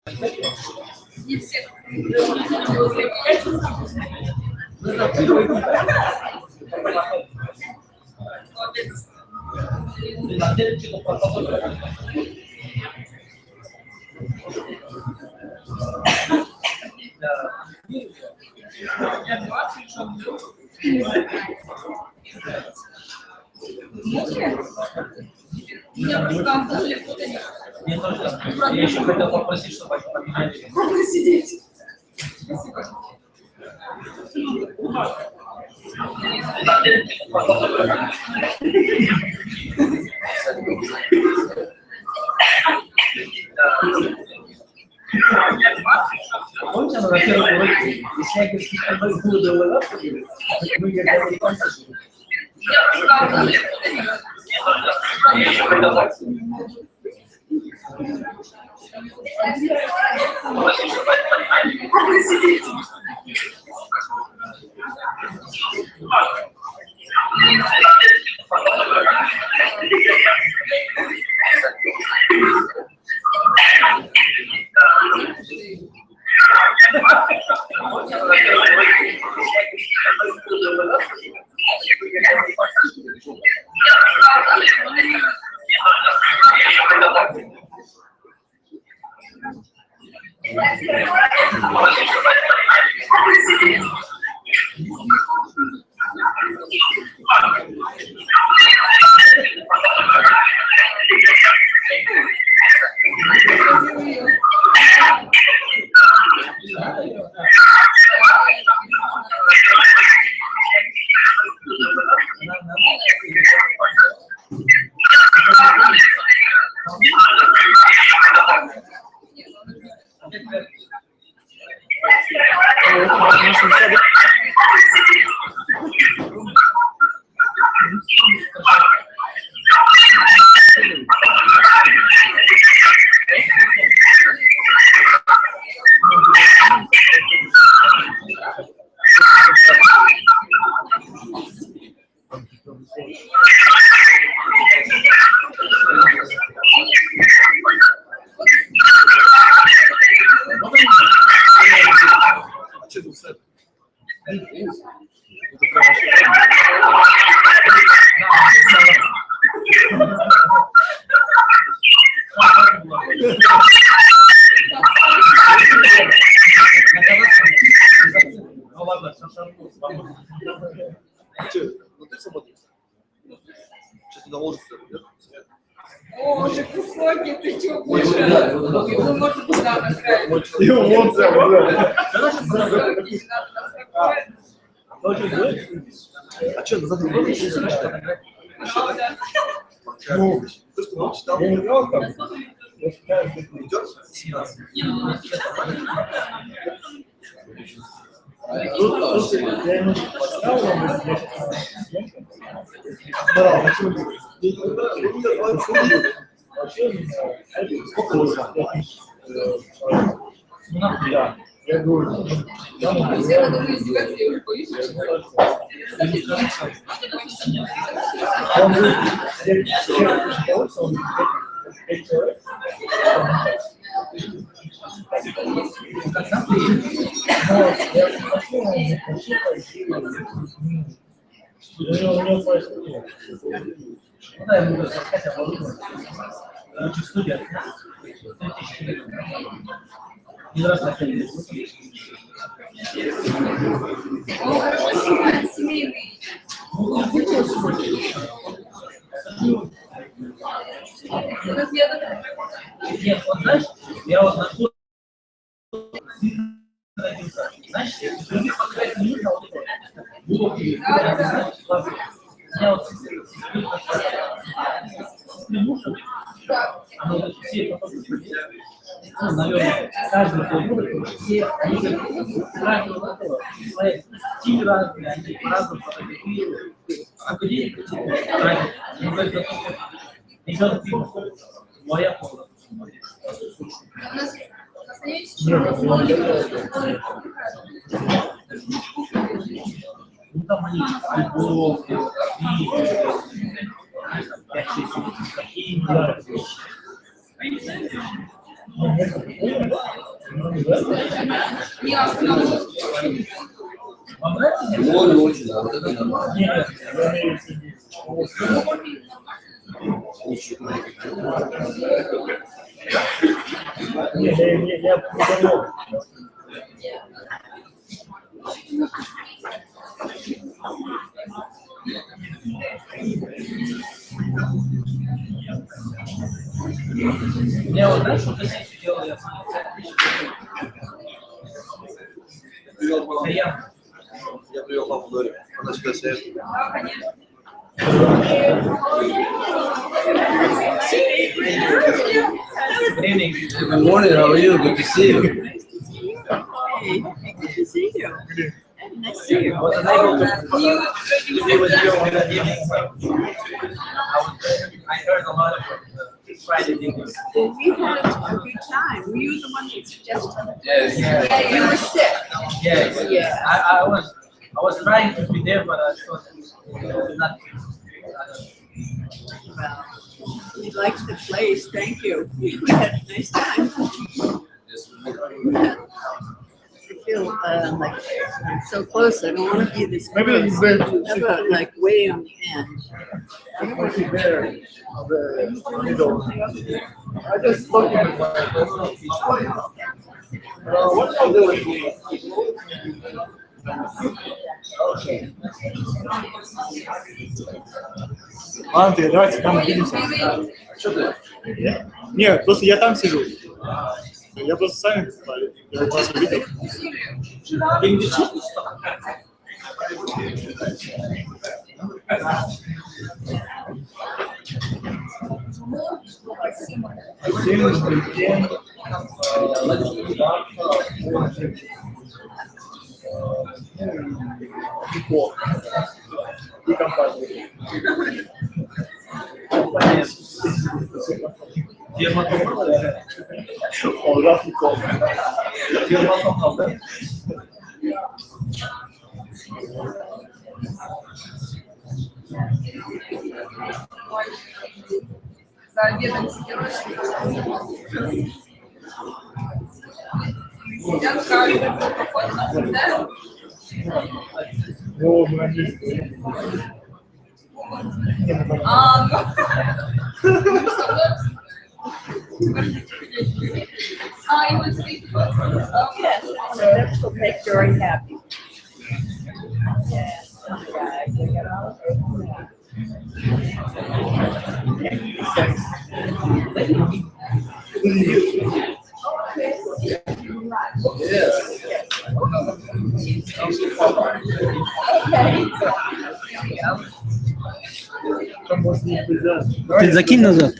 Не все. Меня просто там после фото мне тоже. Я еще хотел попросить, чтобы они поменяли. можно сидеть. Спасибо. Помните, на первом уроке, если я говорю, что буду улыбаться, вы говорите, О, уже высокий, ты чего больше? Его можно туда направить. А что, назад не Ну, то, что он читал, я не играл там. Идет 17. Я ему поставил, Сколько уже? да, я говорю, все надо было издеваться, я уже боюсь. он говорит, он 5 человек. Я спросил, он не просил, у него происходит. да, я буду хотя бы подумать. Лучше студия. Не раз находились. Он хорошо снимает семейные. Нет, вот знаешь, я вот нашел, знаешь, других подходит не нужно, вот это. Я вот мужем, оно вот все потом, ну, наверное, каждый культуры, все они разного свои стили разные, они по-разному фотографируют, сколько денег тратят, ребенок моя комната. Ну там они альбом, Не остановил. Вам нравится? Очень да, вот это нормально. Нет, я имею в виду. Нет, я подумал. Я вот знаешь, что здесь делал, я Я привел папу Дори. Она сюда сядет. Да, конечно. Good morning, how are you? Good to see you. Hey, good to see you. Nice to see you. was unable to be with you on that evening. I heard a lot of Friday evenings. Well, we had a good time. Were you the one that suggested? Yes. Yeah, you were sick. Yes. Yeah. I was trying to be there, but I thought not. Well, we liked the place. Thank you. We had a nice time. I feel like I'm so close. I don't want to be this Maybe close. it's better to How about like way on the end? I see there, the middle. I just looked at my personal feature. What's all the Okay. Ладно, давайте там увидимся. Что ты? Нет, просто я там сижу. Я просто сами спали. Я вас увидел. И компания. Дерматокол. Дерматокол, да? За обедом сидела. Сидят каждый походит, да? Ну, мы английский. You would speak Yes, that will make Dory happy. Yes. Ты закинь назад.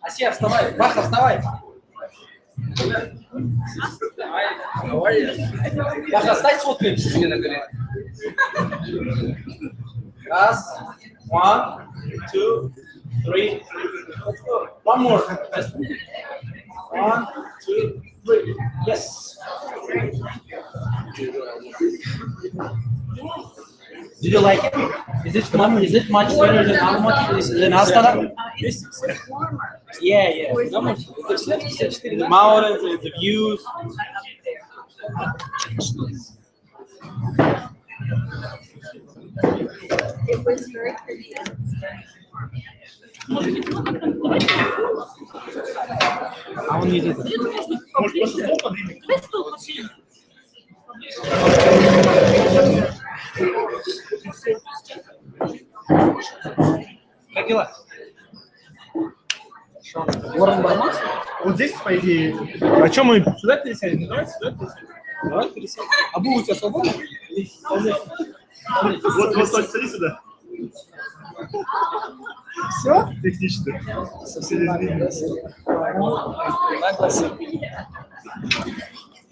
Асия, вставай. Маха, вставай. Маха, стань сфоткаем себе на горе. Раз. 1, 2, 3. Let's go. One more. 1, 2, 3. Yes. Did you like it? Is it much better than Astana? It's warmer. Yeah, yeah. The mountains, the views. It was very pretty. А он едет. Может, просто стол поднимем? Как дела? Вот здесь, по идее, о чем мы сюда пересядем? Давайте сюда пересядем. Давай пересядем. А был у тебя свободно? Вот садись сюда. Все? Технично.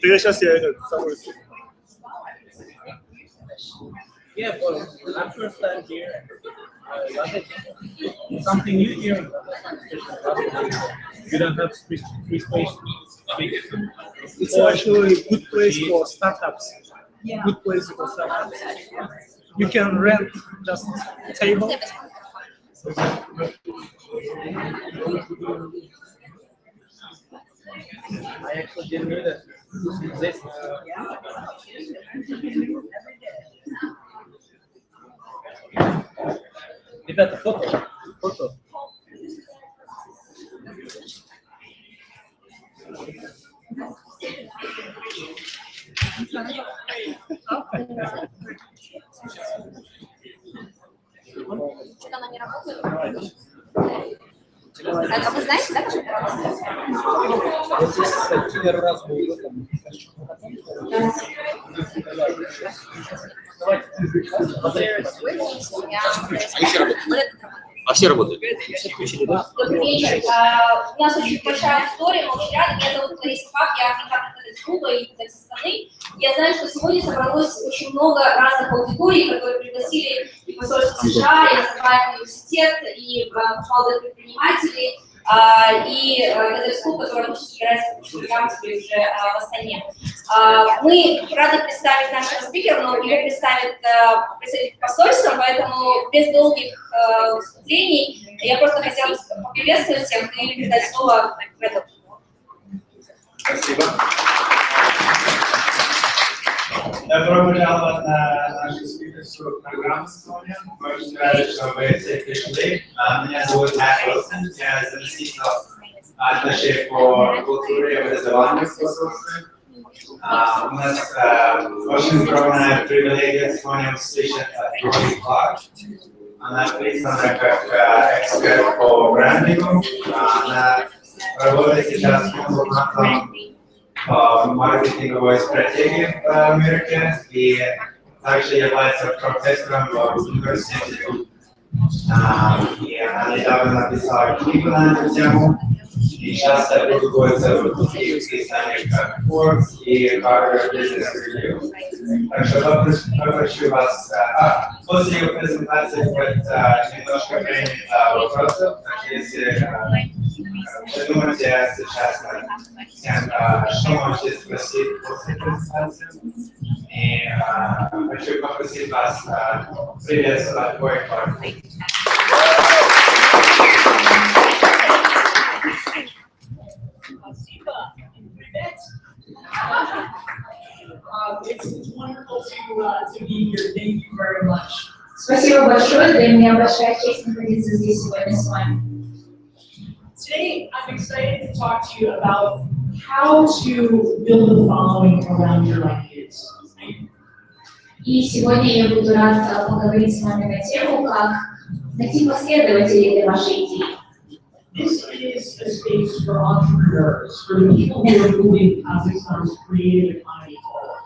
Тогда сейчас я с собой. Yeah, but I'm first time here. Something new here. You don't have free space. It's actually a good place for startups. Good place for startups. you can rent just a table. I actually didn't know that. This, ребята, фото. Фото. Что-то она не работает. Это вы знаете, да, как это работает? Вот здесь первый раз был в этом. А все работают? Добрый вечер. У нас очень большая аудитория, мы очень рады. Меня зовут Лариса Пак, я организатор из клуба и со стороны. Я знаю, что сегодня собралось очень много разных аудиторий, которые пригласили и посольство США, и Назарбаев университет, и молодых предпринимателей, и этот клуб, который обычно собирается в Рамске уже в Астане. Мы рады представить нашего спикера, но его представит представитель посольства, поэтому без долгих выступлений я просто хотела поприветствовать всех и передать слово в этот. Спасибо. Добро пожаловать на нашу спикерскую программу сегодня. Мы очень рады, что вы все пришли. Меня зовут Мэтт Уилсон, я заместитель атташе по культуре и образованию в посольстве. У нас очень огромная привилегия сегодня услышать от Рози Кларк. Она признана как эксперт по брендингу. Она работает сейчас консультантом маркетинговой стратегии в Америке и также является профессором в университете. И она недавно написала книгу на эту тему и часто публикуется в таких изданиях как Forbes и Harvard Business Review. Так что попрошу вас после ее презентации будет немножко времени для вопросов, так что если вы думаете сейчас что можете спросить после презентации. И хочу попросить вас приветствовать Roy Clark. It's wonderful to be here. Thank you very much. Спасибо большое, для меня большая честь находиться здесь сегодня с вами. Today, I'm excited to talk to you about how to build a following around your ideas. И сегодня я буду рад поговорить с вами на тему, как найти последователей для вашей идеи. This is a space for entrepreneurs, for the people who are moving Kazakhstan's creative economy forward.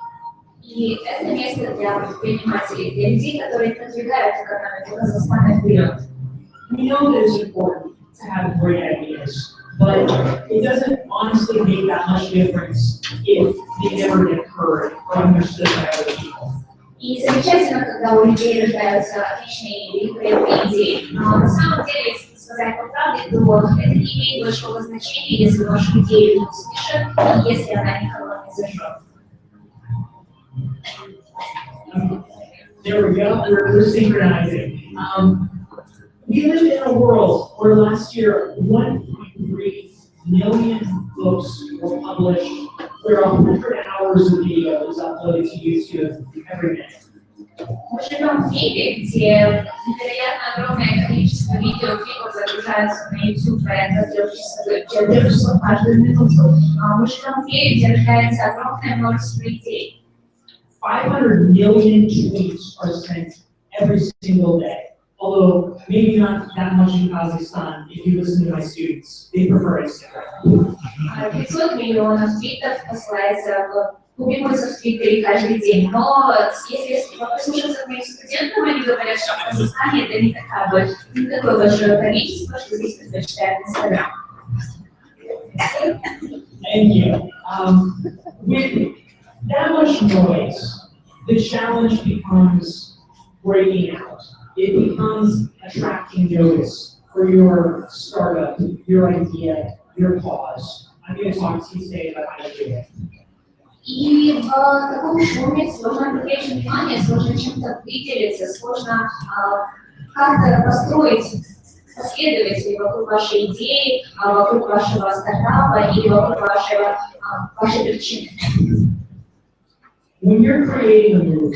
И это место для предпринимателей, для людей, которые продвигают экономику Казахстана вперед. We know that it's important to have great ideas, but it doesn't honestly make that much difference if they never get heard or understood by other people. И замечательно, когда у людей рождаются отличные идеи, прекрасные идеи. Но на самом деле, если сказать по правде, то это не имеет большого значения, если вашу идею не услышат, и если она никого не зажжет. There we go. We're synchronizing. We live in a world where last year 1.3 million books were published, where 100 hours of video is uploaded to YouTube every day. Мы живем в мире, где невероятно огромное количество видеофильмов загружаются на YouTube, порядка 3 часов каждую минуту. Мы живем в мире, где рождается огромное множество идей. 500 million tweets are sent every single day. Although maybe not that much in Kazakhstan, if you listen to my students, they prefer Instagram. 500 миллионов твитов посылается, публикуется в Твиттере каждый день. Но если послушаться моим студентам, они говорят, что в Казахстане это не такое большое количество, что здесь предпочитают Инстаграм. Thank you. With that much noise, the challenge becomes breaking out. It becomes attracting notice for your startup, your idea, your cause. I'm going to talk to you today about how to do it. И в таком шуме сложно привлечь внимание, сложно чем-то выделиться, сложно как-то построить последователей вокруг вашей идеи, вокруг вашего стартапа или вокруг вашей причины. When you're creating a movement,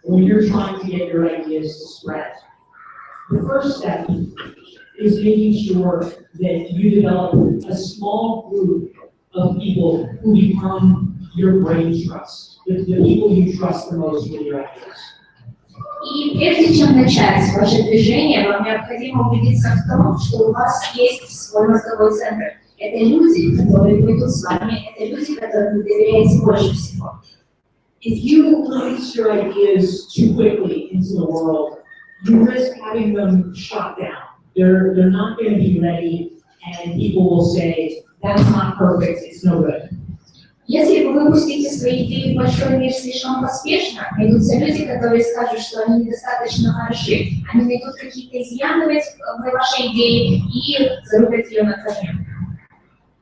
when you're trying to get your ideas to spread, the first step is making sure that you develop a small group of people who become your brain trust, the people you trust the most with your ideas. И прежде чем начать ваше движение, вам необходимо убедиться в том, что у вас есть свой мозговой центр. Это люди, которые пойдут с вами, это люди, которым вы доверяете больше всего. If you release your ideas too quickly into the world, you risk having them shot down. They're not going to be ready, and people will say, that's not perfect, it's no good. Если вы выпустите свои идеи в большой мир слишком поспешно, найдутся люди, которые скажут, что они недостаточно хороши, они найдут какие-то изъяны в вашей идее и зарубят ее на корню.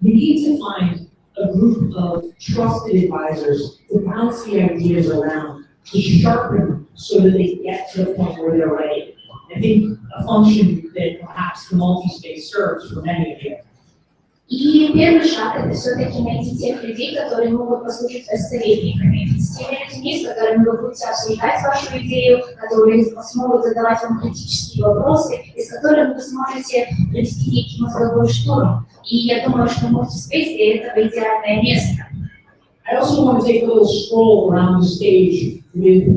You need to find a group of trusted advisors to bounce the ideas around, to sharpen so that they get to the point where they're ready. I think a function that perhaps the multi-space serves for many of you. И первый шаг — это все-таки найти тех людей, которые могут послужить советниками, с теми людьми, с которыми вы будете обсуждать вашу идею, которые смогут задавать вам критические вопросы, и с которыми вы сможете провести некий мозговой штурм. И я думаю, что Multispace для этого идеальное место. I also want to take a little stroll around the stage with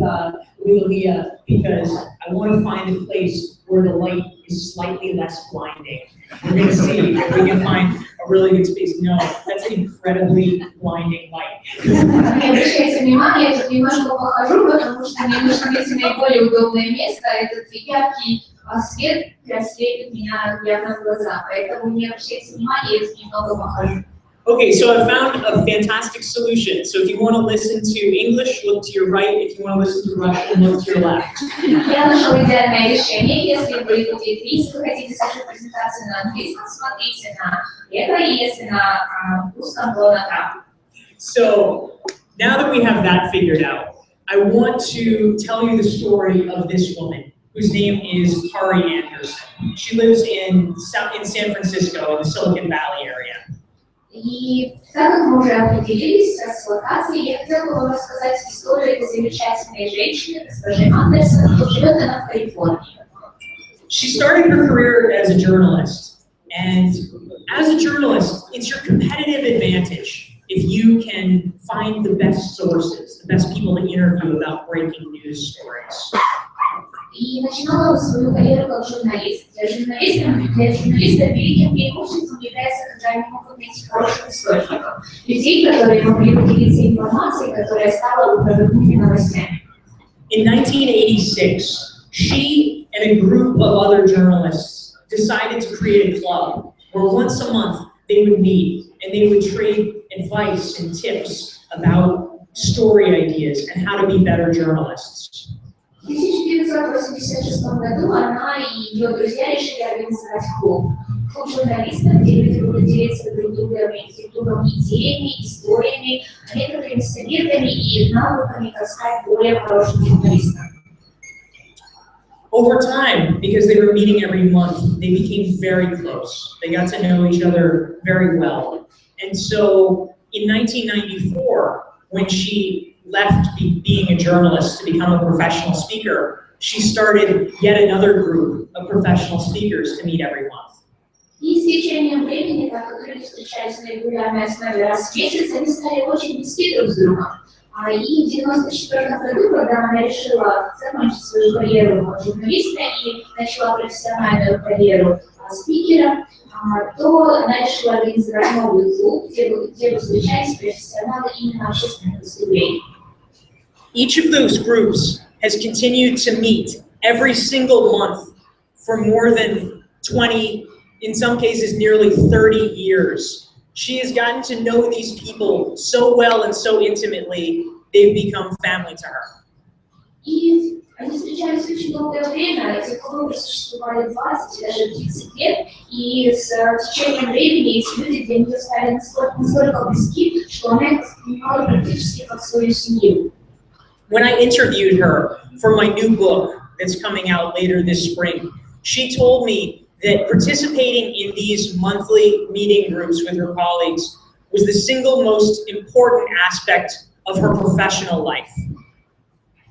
Leah, because I want to find a place where the light is slightly less blinding. We're going to see if we can find a really good space. No, that's an incredibly blinding light. Не обращайте внимания, я тут немножко похожу, потому что мне нужно найти наиболее удобное место. Этот яркий свет слепит меня явно в глаза, поэтому не обращайте внимания, я тут немного похожу. Okay, so I found a fantastic solution. So if you want to listen to English, look to your right. If you want to listen to Russian, look to your left. Я нашел идеальное решение. Если вы хотите слушать презентацию на английском, смотрите налево, и если на русском, то направо. So now that we have that figured out, I want to tell you the story of this woman, whose name is Kari Anderson. She lives in San Francisco, in the Silicon Valley area. И так как мы уже определились с локацией, я хотела бы вам рассказать историю этой замечательной женщины, госпожи Андерсон, живет она в Калифорнии. She started her career as a journalist, and as a journalist, it's your competitive advantage if you can find the best sources, the best people to interview about breaking news stories. И начинала свою карьеру как журналист. Для журналиста великим преимуществом является, когда они могут найти хороших источников, людей, которые могли поделиться информацией, которая стала прорывными новостями. In 1986, she and a group of other journalists decided to create a club where once a month they would meet and they would trade advice and tips about story ideas and how to be better journalists. В 1986 году она и ее друзья решили организовать клуб журналистов, где люди будут делиться друг другом идеями, историями, некоторыми советами и навыками, как стать более хорошим журналистом. Over time, because they were meeting every month, they became very close. They got to know each other very well. And so in 1994, when she left being a journalist to become a professional speaker, she started yet another group of professional speakers to meet every month. И с течением времени, так как люди встречаются на регулярной основе раз в месяц, они стали очень близки друг с другом. И в 1994 году, когда она решила закончить свою карьеру журналиста и начала профессиональную карьеру спикера, то она решила организовать новый клуб, где бы встречались профессионалы именно общественных выступлений. Each of those groups has continued to meet every single month for more than 20, in some cases nearly 30 years. She has gotten to know these people so well and so intimately, they've become family to her. И Они встречались очень долгое время, эти клубы существовали 20 и даже 30 лет, и с течением времени эти люди для нее стали настолько близки, что она их воспринимала практически как свою семью. When I interviewed her for my new book that's coming out later this spring, she told me that participating in these monthly meeting groups with her colleagues was the single most important aspect of her professional life.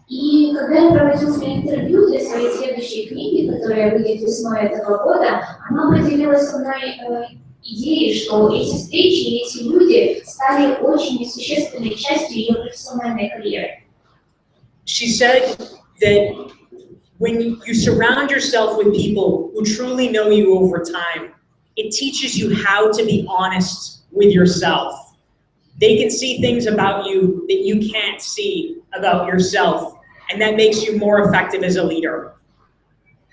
И когда я проводила свои интервью для своей следующей книги, которая выйдет весной этого года, она поделилась со мной идеей, что эти встречи и эти люди стали очень существенной частью ее профессиональной карьеры. She said that when you surround yourself with people who truly know you over time, it teaches you how to be honest with yourself. They can see things about you that you can't see about yourself, and that makes you more effective as a leader.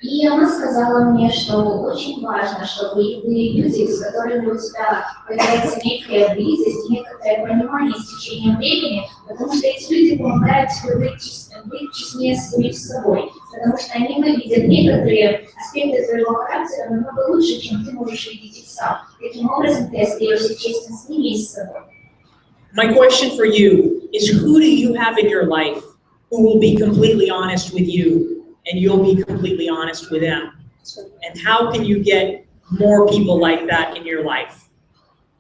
И она сказала мне, что очень важно, чтобы были люди, с которыми у тебя появляется некая близость, некоторое понимание с течением времени, потому что эти люди помогают тебе быть честнее с самим собой, потому что они видят некоторые аспекты твоего характера намного лучше, чем ты можешь видеть их сам. Таким образом, ты остаешься честным с ними и с собой. My question for you is, who do you have in your life who will be completely honest with you and you'll be completely honest with them? And how can you get more people like that in your life?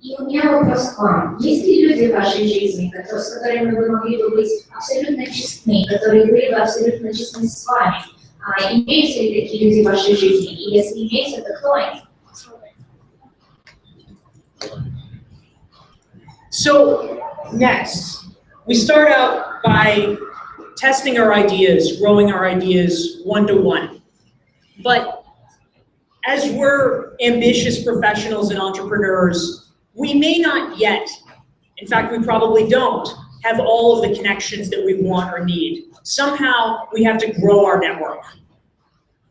И у меня вопрос к вам. Есть ли люди в вашей жизни, с которыми вы могли бы быть абсолютно честны, которые были бы абсолютно честны с вами? Имеются ли такие люди в вашей жизни? И если имеются, то кто они? So next, we start out by testing our ideas, growing our ideas one-to-one. But as we're ambitious professionals and entrepreneurs, we may not yet, in fact, we probably don't, have all of the connections that we want or need. Somehow, we have to grow our network.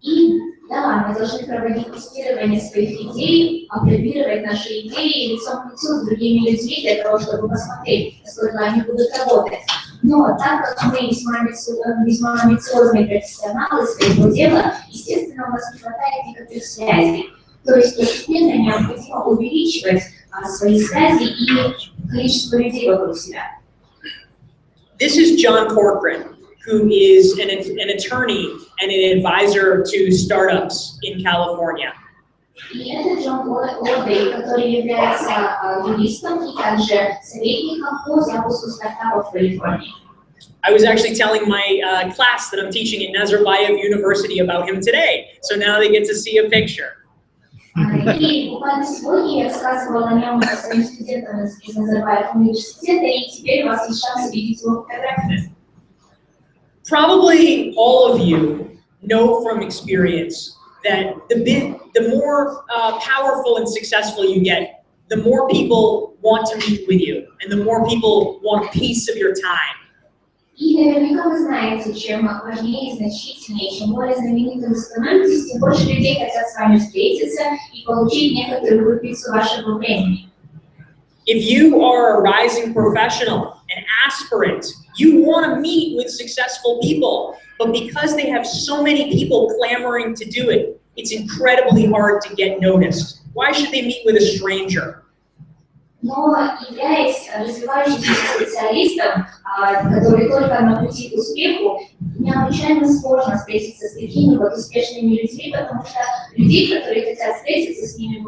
И да, мы должны проводить тестирование своих идей, апробировать наши идеи лицом к лицу с другими людьми для того, чтобы посмотреть, насколько они будут работать. Но так как мы весьма амбициозные профессионалы своего дела, естественно, у нас не хватает никаких связей. То есть постепенно необходимо увеличивать свои связи и количество людей вокруг себя. This is John Corcoran, who is an attorney and an advisor to startups in California. И это Джон Лодей, который является юристом и также советником по запуску стартапов в Калифорнии. I was actually telling my class that I'm teaching at Nazarbayev University about him today, so now they get to see a picture. И буквально сегодня я рассказывала о нем своим студентам из Назарбаева университета, и теперь у вас есть шанс увидеть его фотографию. Probably all of you know from experience that the more powerful and successful you get, the more people want to meet with you, and the more people want a piece of your time. И наверняка вы знаете, чем важнее и значительнее, чем более знаменитым вы становитесь, тем больше людей хотят с вами встретиться и получить некоторую крупицу вашего времени. If you are a rising professional, an aspirant, you want to meet with successful people, but because they have so many people clamoring to do it, it's incredibly hard to get noticed. Why should they meet with a stranger? Но являясь развивающимся специалистом, который только на пути к успеху, необычайно сложно встретиться с такими вот успешными людьми, потому что людей, которые хотят встретиться с ними,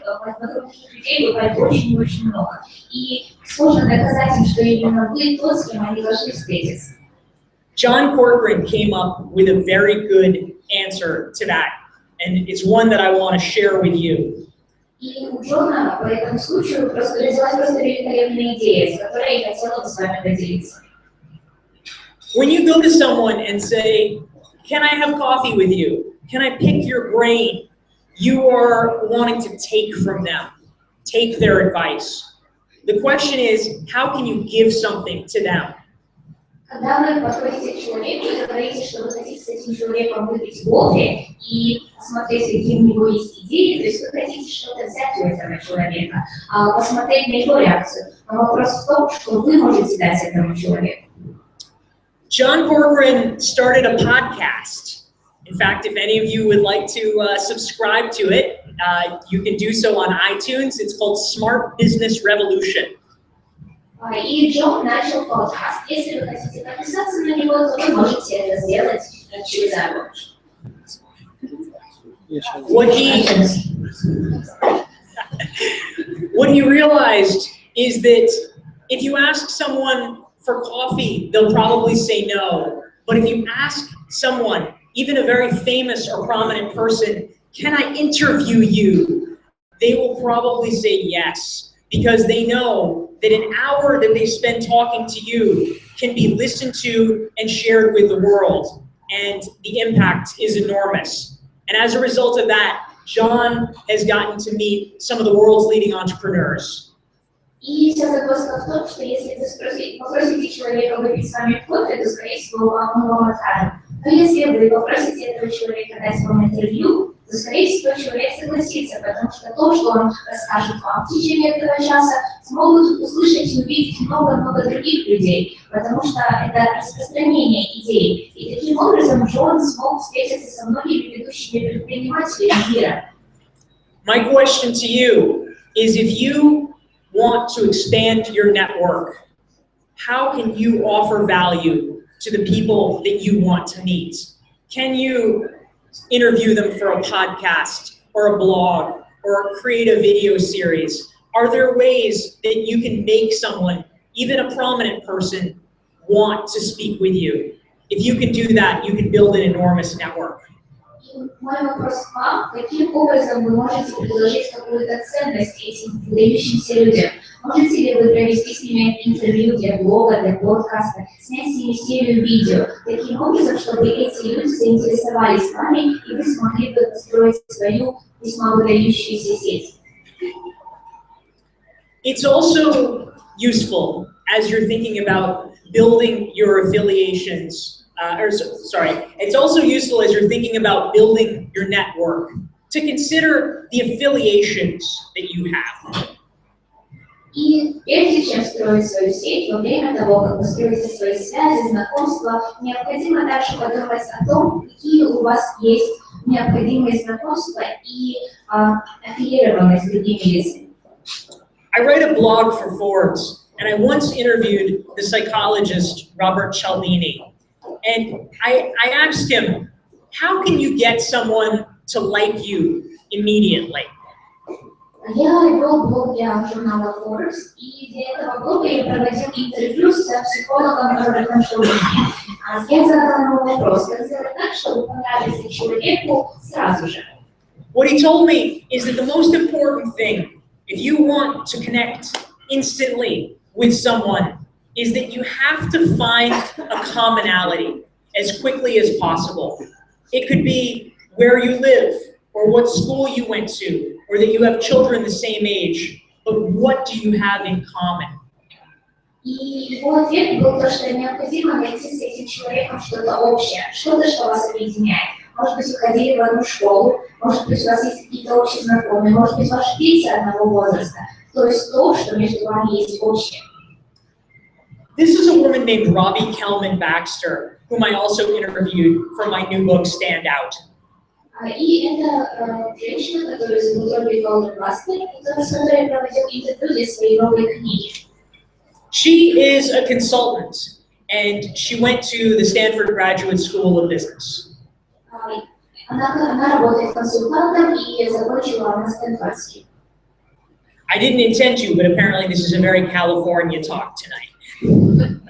вокруг таких людей бывает очень и очень много. И сложно доказать им, что именно вы тот, с кем они должны встретиться. John Corcoran came up with a very good answer to that, and it's one that I want to share with you. И у Джона по этому случаю родилась просто великолепная идея, с которой я хотела бы с вами поделиться. When you go to someone and say, "Can I have coffee with you? Can I pick your brain?" You are wanting to take from them, take their advice. The question is, how can you give something to them? Когда вы подходите к человеку и говорите, что вы хотите с этим человеком выпить кофе и посмотреть, какие у него есть идеи, то есть вы хотите что-то взять у этого человека, посмотреть на его реакцию. Но вопрос в том, что вы можете дать этому человеку. John Corcoran started a podcast. In fact, if any of you would like to subscribe to it, you can do so on iTunes. It's called Smart Business Revolution. И Джон начал подкаст. Если вы хотите подписаться на него, то вы можете это сделать через iTunes. What he realized is that if you ask someone for coffee, they'll probably say no. But if you ask someone, even a very famous or prominent person, can I interview you? They will probably say yes, because they know that an hour that they spend talking to you can be listened to and shared with the world, and the impact is enormous. And as a result of that, John has gotten to meet some of the world's leading entrepreneurs. И вся загвоздка в том, что если вы попросите человека выпить с вами кофе, то, скорее всего, он вам откажет. Но если вы попросите этого человека дать вам интервью, то, скорее всего, человек согласится, потому что то, что он расскажет вам в течение этого часа, смогут услышать и увидеть много-много других людей, потому что это распространение идей. И таким образом Джон смог встретиться со многими ведущими предпринимателями мира. My question to you is, if you want to expand your network, how can you offer value to the people that you want to meet? Can you interview them for a podcast or a blog or create a video series? Are there ways that you can make someone, even a prominent person, want to speak with you? If you can do that, you can build an enormous network. Мой вопрос к вам: каким образом вы можете предложить какую-то ценность этим выдающимся людям? Можете ли вы провести с ними интервью для блога, для подкаста, снять с ними серию видео, таким образом, чтобы эти люди заинтересовались вами, и вы смогли бы построить свою весьма выдающуюся сеть? It's also useful as you're thinking about building your affiliations. It's also useful as you're thinking about building your network to consider the affiliations that you have. И прежде чем строить свою сеть, во время того, как вы строите свои связи, знакомства, необходимо также подумать о том, какие у вас есть необходимые знакомства и аффилированность с другими лицами. I write a blog for Forbes, and I once interviewed the psychologist Robert Cialdini. And I asked him, how can you get someone to like you immediately? Я вел блог для журнала Forbes, и для этого блога я проводил интервью с психологом Робертом Cialdini. Я задал ему вопрос, как сделать так, чтобы понравиться человеку сразу же. What he told me is that the most important thing, if you want to connect instantly with someone, is that you have to find a commonality as quickly as possible. It could be where you live, or what school you went to, or that you have children the same age, but what do you have in common? И его ответ был то, что необходимо найти с этим человеком что-то общее, что-то, что вас объединяет. Может быть, вы ходили в одну школу, может быть, у вас есть какие-то общие знакомые, может быть, ваши дети одного возраста. То есть то, что между вами есть общее. This is a woman named Robbie Kellman Baxter, whom I also interviewed for my new book, Stand Out. И это женщина, которая зовут Робби Келлман Baxter, с которой я проводил интервью для своей новой книги. She is a consultant, and she went to the Stanford Graduate School of Business. Она работает консультантом и закончила на Стэнфордский. I didn't intend to, but apparently this is a very California talk tonight.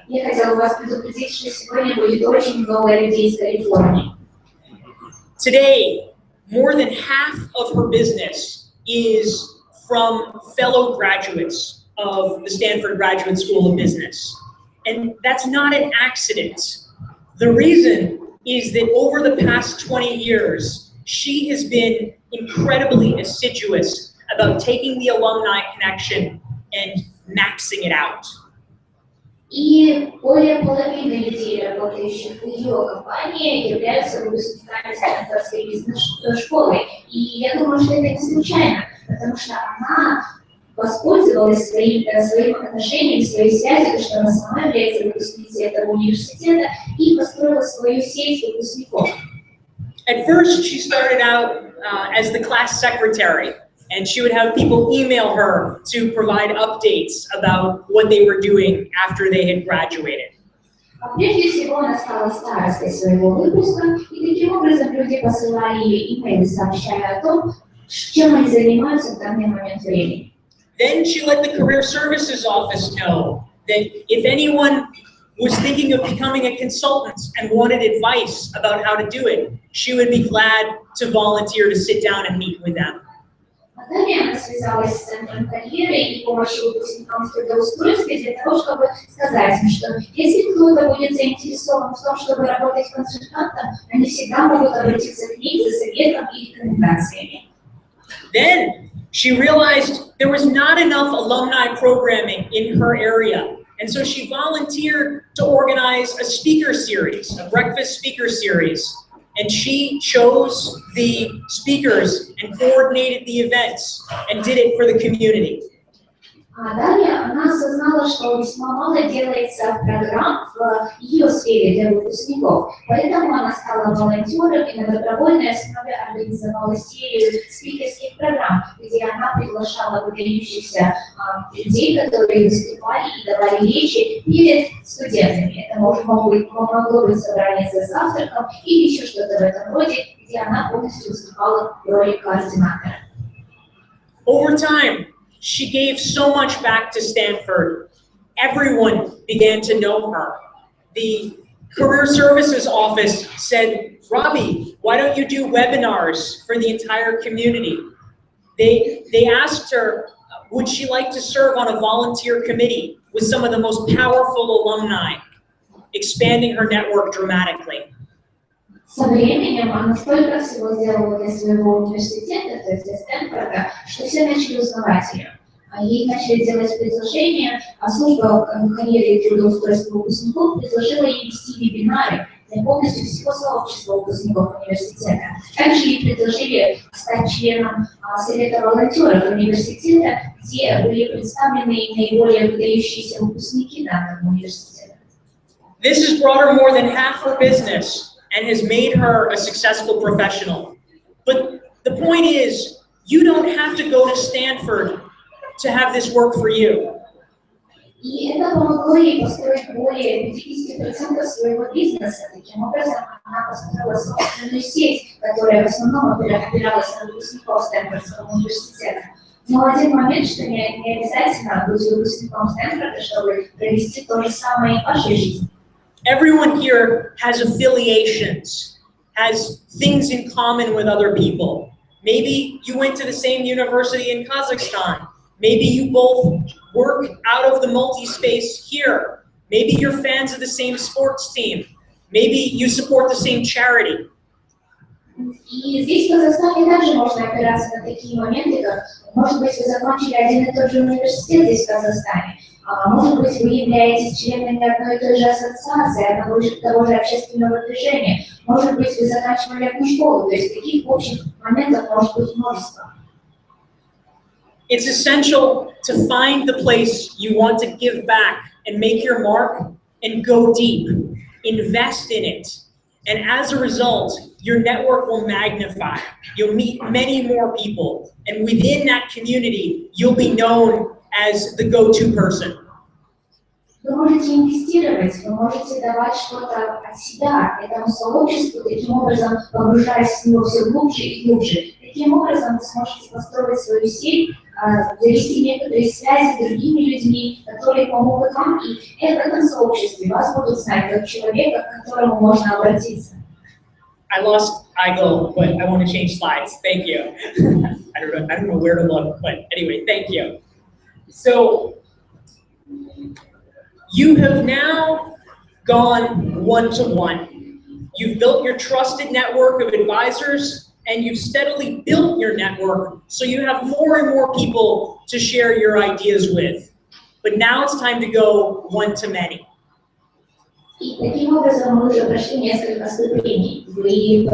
Я хотела вас предупредить, что сегодня будет очень много людей из Калифорнии. Today, more than half of her business is from fellow graduates of the Stanford Graduate School of Business. And that's not an accident. The reason is that over the past 20 years, she has been incredibly assiduous about taking the alumni connection and maxing it out. И более половины людей, работающих в ее компании, являются выпускниками Стэнфордской бизнес-школы. И я думаю, что это не случайно, потому что она воспользовалась своим отношением, своей связью, что она сама является выпускницей этого университета, и построила свою сеть выпускников. At first, she started out as the class secretary, and she would have people email her to provide updates about what they were doing after they had graduated. А прежде всего она стала старостой своего выпуска, и таким образом люди посылали ей имейлы, сообщая о том, чем они занимаются в данный момент времени. Then she let the Career Services Office know that if anyone was thinking of becoming a consultant and wanted advice about how to do it, she would be glad to volunteer to sit down and meet with them. Далее она связалась с центром карьеры и помощью выпускникам трудоустройства для того, чтобы сказать им, что если кто-то будет заинтересован в том, чтобы работать консультантом, они всегда могут обратиться к ней за советом и рекомендациями. Then she realized there was not enough alumni programming in her area. And so she volunteered to organize a speaker series, a breakfast speaker series. And she chose the speakers and coordinated the events and did it for the community. А далее она осознала, что весьма мало делается программ в ее сфере для выпускников. Поэтому она стала волонтером и на добровольной основе организовала серию спикерских программ, где она приглашала выдающихся людей, которые выступали и давали речи перед студентами. Это могло быть собрание за завтраком или еще что-то в этом роде, где она полностью выступала в роли координатора. Over time, she gave so much back to Stanford. Everyone began to know her. The Career Services Office said, Robbie, why don't you do webinars for the entire community? They asked her, would she like to serve on a volunteer committee with some of the most powerful alumni, expanding her network dramatically. Со временем она столько всего сделала для своего университета, то есть для Стэнфорда, что все начали узнавать ее. Ей начали делать предложения, а служба карьеры и трудоустройства выпускников предложила ей вести вебинары для полностью всего сообщества выпускников университета. Также ей предложили стать членом Совета волонтеров университета, где были представлены наиболее выдающиеся выпускники данного университета. This has brought her more than half her business and has made her a successful professional. But the point is, you don't have to go to Stanford to have this work for you. И это помогло ей построить более 50% своего бизнеса. Таким образом, она построила собственную сеть, которая в основном опиралась на выпускников Стэнфордского университета. Но один момент, что не обязательно быть выпускником Стэнфорда, чтобы провести то же самое и в вашей жизни. Everyone here has affiliations, has things in common with other people. Maybe you went to the same university in Kazakhstan. Maybe you both work out of the multi-space here. Maybe you're fans of the same sports team. Maybe you support the same charity. И здесь в Казахстане также можно опираться на такие моменты, как, может быть, вы закончили один и тот же университет здесь в Казахстане, может быть, вы являетесь членами одной и той же ассоциации, одного и того же общественного движения, может быть, вы заканчивали одну школу, то есть таких общих моментов может быть множество. It's essential to find the place you want to give back and make your mark and go deep. Invest in it. And as a result, your network will magnify. You'll meet many more people. And within that community, you'll be known as the go-to person. Вы можете инвестировать, вы можете давать что-то от себя этому сообществу, таким образом погружаясь в него все глубже и глубже. Таким образом вы сможете построить свою сеть, завести некоторые связи с другими людьми, которые помогут вам, и в этом сообществе вас будут знать как человека, к которому можно обратиться. I lost Igel, but I want to change slides. Thank you. I don't know where to look, but anyway, thank you. So you have now gone one-to-one. You've built your trusted network of advisors, and you've steadily built your network so you have more and more people to share your ideas with. But now it's time to go one-to-many. И таким образом мы уже прошли несколько ступеней. Вы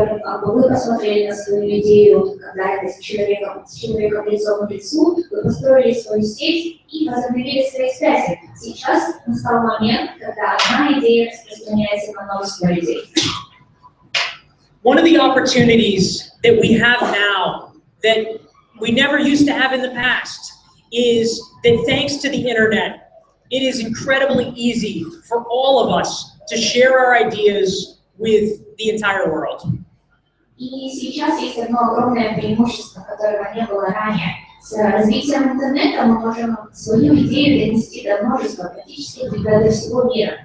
посмотрели на свою идею, когда это с человеком лицом к лицу, вы построили свою сеть и возобновили свои связи. Сейчас настал момент, когда одна идея распространяется на множество людей. One of the opportunities that we have now that we never used to have in the past is that thanks to the internet, it is incredibly easy for all of us to share our ideas with the entire world. И сейчас есть одно огромное преимущество, которого не было ранее. С развитием интернета мы можем свою идею донести до множества, практически до всего мира.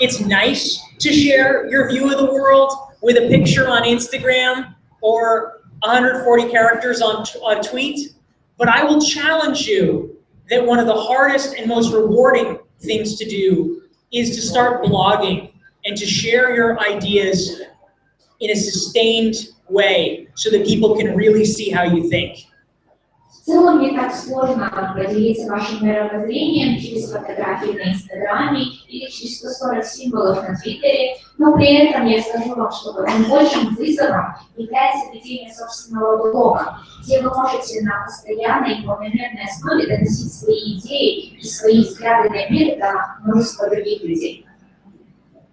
It's nice to share your view of the world with a picture on Instagram or 140 characters on a tweet, but I will challenge you that one of the hardest and most rewarding things to do is to start blogging and to share your ideas in a sustained way so that people can really see how you think. В целом не так сложно поделиться вашим мировоззрением через фотографии на Инстаграме или через 140 символов на Твиттере, но при этом я скажу вам, что наибольшим вызовом является ведение собственного блога, где вы можете на постоянной и планомерной основе доносить свои идеи и свои взгляды на мир до множества других людей.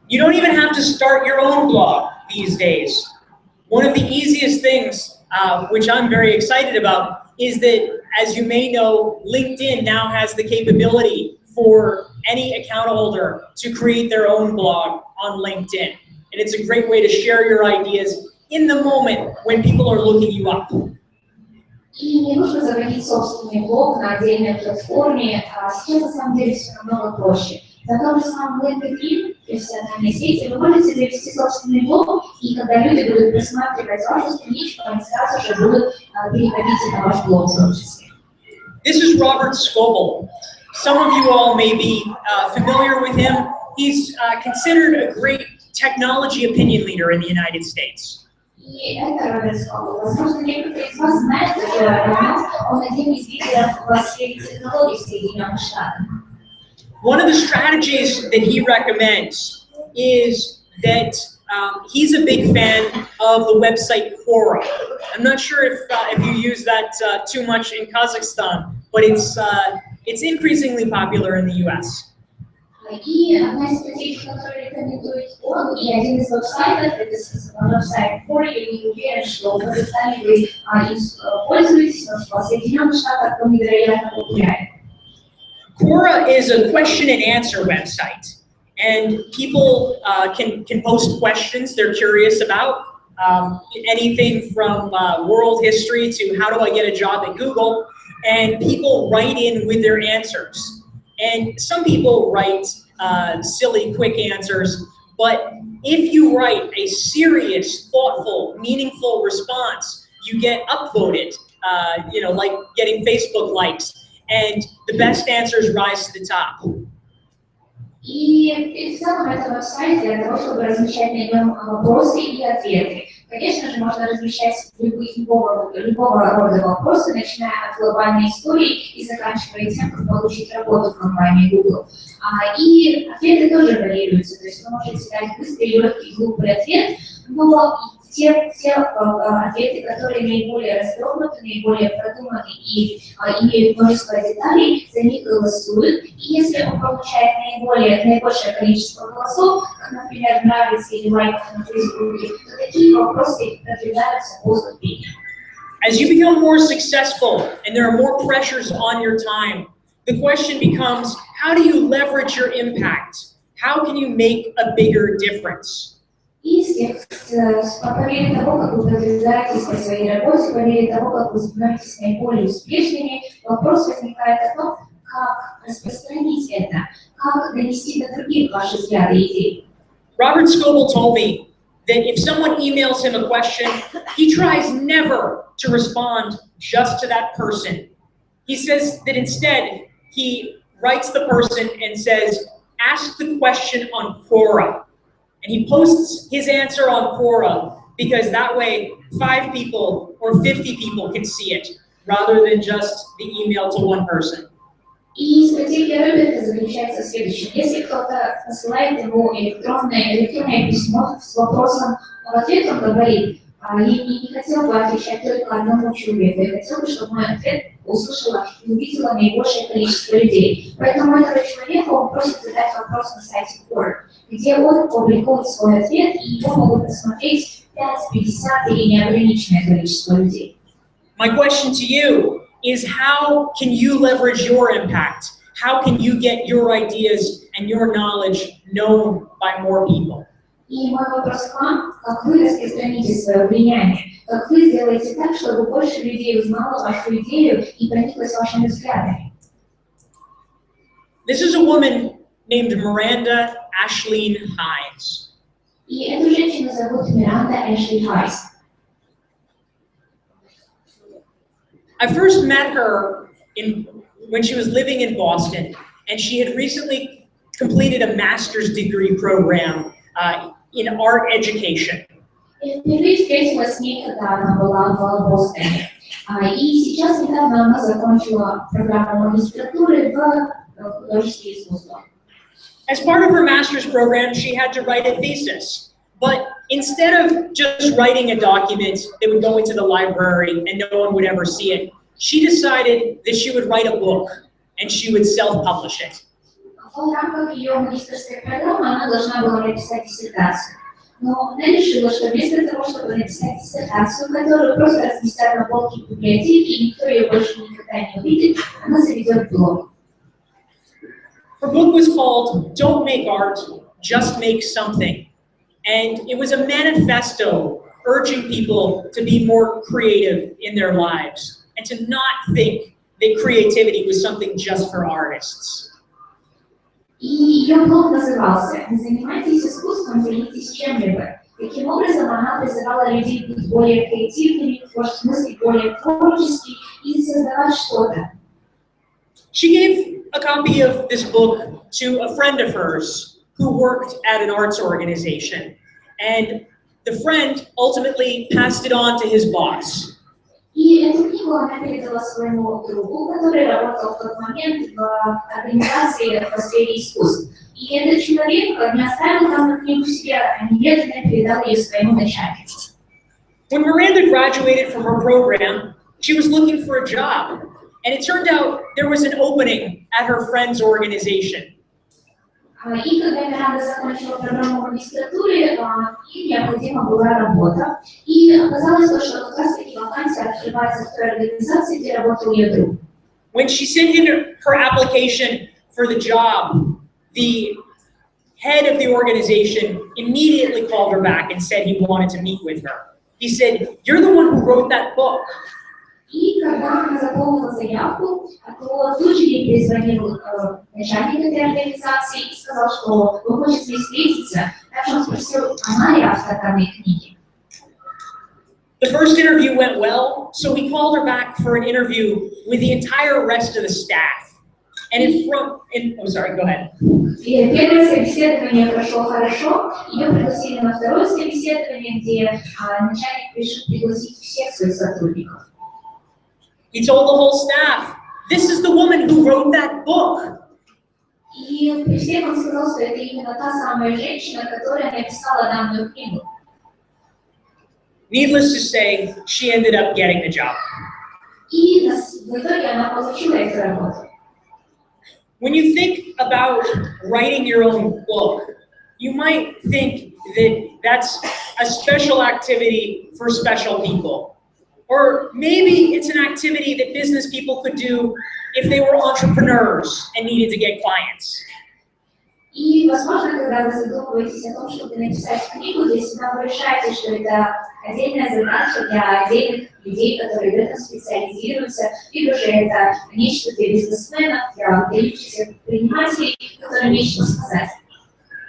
You don't even have to start your own blog these days. One of the easiest things, which I'm very excited about, is that, as you may know, LinkedIn now has the capability for any account holder to create their own blog on LinkedIn. And it's a great way to share your ideas in the moment when people are looking you up. И не нужно заводить собственный блог на отдельной платформе, сейчас на самом деле все намного проще. На том же самом LinkedIn, профессиональной сети, вы можете завести собственный блог, и когда люди будут просматривать вашу страничку, они сразу же будут переходить на ваш блог в том числе. This is Robert Scoble. Some of you all may be familiar with him. He's considered a great technology opinion leader in the United States. И это Роберт Скобл. Возможно, некоторые из вас знают такого Роберта. Он один из лидеров в сфере технологий в Соединенных Штатах. One of the strategies that he recommends is that he's a big fan of the website Quora. I'm not sure if you use that too much in Kazakhstan, but it's increasingly popular in the U.S. И одна из статей, которую рекомендует он, и один из веб-сайтов, это веб-сайт Quora, я не уверен, что в Казахстане вы им пользуетесь, но в Соединенных Штатах он невероятно популярен. Quora is a question and answer website, and people can post questions they're curious about, anything from world history to how do I get a job at Google, and people write in with their answers. And some people write silly, quick answers, but if you write a serious, thoughtful, meaningful response, you get upvoted, like getting Facebook likes. And the best answers rise to the top. И в целом это веб-сайт для того, чтобы размещать на нем вопросы и ответы. Конечно же, можно размещать любого рода вопросы, начиная от глобальной истории и заканчивая тем, как получить работу в компании Google. И ответы тоже варьируются, то есть вы можете дать быстрый, легкий, глупый ответ, но те ответы, которые наиболее развернуты, наиболее продуманы и имеют множество деталей, за них голосуют. И если он получает наибольшее количество голосов, как, например, нравится или лайков на Фейсбуке, то такие вопросы продвигаются по ступеням. As you become more successful and there are more pressures on your time, the question becomes, how do you leverage your impact? How can you make a bigger difference? И по мере того, как вы продвигаетесь по своей работе, по мере того, как вы становитесь наиболее успешными, вопрос возникает о том, как распространить это, как донести до других ваши взгляды и идеи. Robert Scoble told me that if someone emails him a question, he tries never to respond just to that person. He says that instead, he writes the person and says, ask the question on Quora. And he posts his answer on Quora because that way 5 people or 50 people can see it rather than just the email to one person. И стратегия Роберта заключается в следующем. Если кто-то посылает ему электронное письмо с вопросом, в ответ он говорит, я не хотел бы отвечать только одному человеку, я хотел бы, чтобы мой ответ услышала и увидела наибольшее количество людей. Поэтому этого человека он просит задать вопрос на сайте Quora, где он публикует свой ответ, и его могут посмотреть 5, 50 или неограниченное количество людей. My question to you is, how can you leverage your impact? How can you get your ideas and your knowledge known by more people? И мой вопрос к вам, как вы распространите свое влияние, как вы сделаете так, чтобы больше людей узнало вашу идею и прониклось вашими взглядами. This is a woman named Miranda Ashleen Hines. И эту женщину зовут Миранда Эшли Хайс. I first met her when she was living in Boston, and she had recently completed a master's degree program in art education. Я впервые встретилась с ней, когда она была в Бостоне. И сейчас недавно она закончила программу магистратуры в художественном искусстве. As part of her master's program, she had to write a thesis. But instead of just writing a document that would go into the library and no one would ever see it, she decided that she would write a book and she would self-publish it. В рамках ее магистерской программы она должна была написать диссертацию. Но она решила, что вместо того, чтобы написать диссертацию, которую просто разместят на полке библиотеки, и никто ее больше никогда не увидит, она заведет блог. Her book was called Don't Make Art, Just Make Something. And it was a manifesto urging people to be more creative in their lives and to not think that creativity was something just for artists. И ее блог назывался «Не занимайтесь искусством, займитесь чем-либо». Таким образом, она призывала людей быть более креативными, мыслить более творчески и создавать что-то. She gave a copy of this book to a friend of hers who worked at an arts organization. And the friend ultimately passed it on to his boss. И эту книгу она передала своему другу, который работал в тот момент в организации в сфере искусств. И этот человек не оставил там книгу себе, а немедленно передал ее своему начальнику. When Miranda graduated from her program, she was looking for a job. And it turned out there was an opening at her friend's organization. И когда Миранда закончила программу магистратуры, ей необходима была работа. И оказалось, что как раз таки вакансия открывается в той организации, где работал ее друг. When she sent in her application for the job, the head of the organization immediately called her back and said he wanted to meet with her. He said, "You're the one who wrote that book." И когда она заполнила заявку, то тут же ей перезвонил начальник этой организации и сказал, что вы хотите с ней встретиться. Также он спросил, она ли автор данной книги. The first interview went well, so we called her back for an interview with the entire rest of the staff. And go ahead. И первое собеседование прошло хорошо, ее пригласили на второе собеседование, где начальник решил пригласить всех своих сотрудников. He told the whole staff, "This is the woman who wrote that book." И при всем он сказал, что это именно та самая женщина, которая написала данную книгу. Needless to say, she ended up getting the job. И в итоге она получила эту работу. When you think about writing your own book, you might think that that's a special activity for special people. Or maybe it's an activity that business people could do if they were entrepreneurs and needed to get clients. И, возможно, когда вы задумываетесь о том, чтобы написать книгу, для себя вы решаете, что это отдельная задача для отдельных людей, которые в этом специализируются, либо же это нечто для бизнесменов, для выдающихся предпринимателей, которым нечего сказать.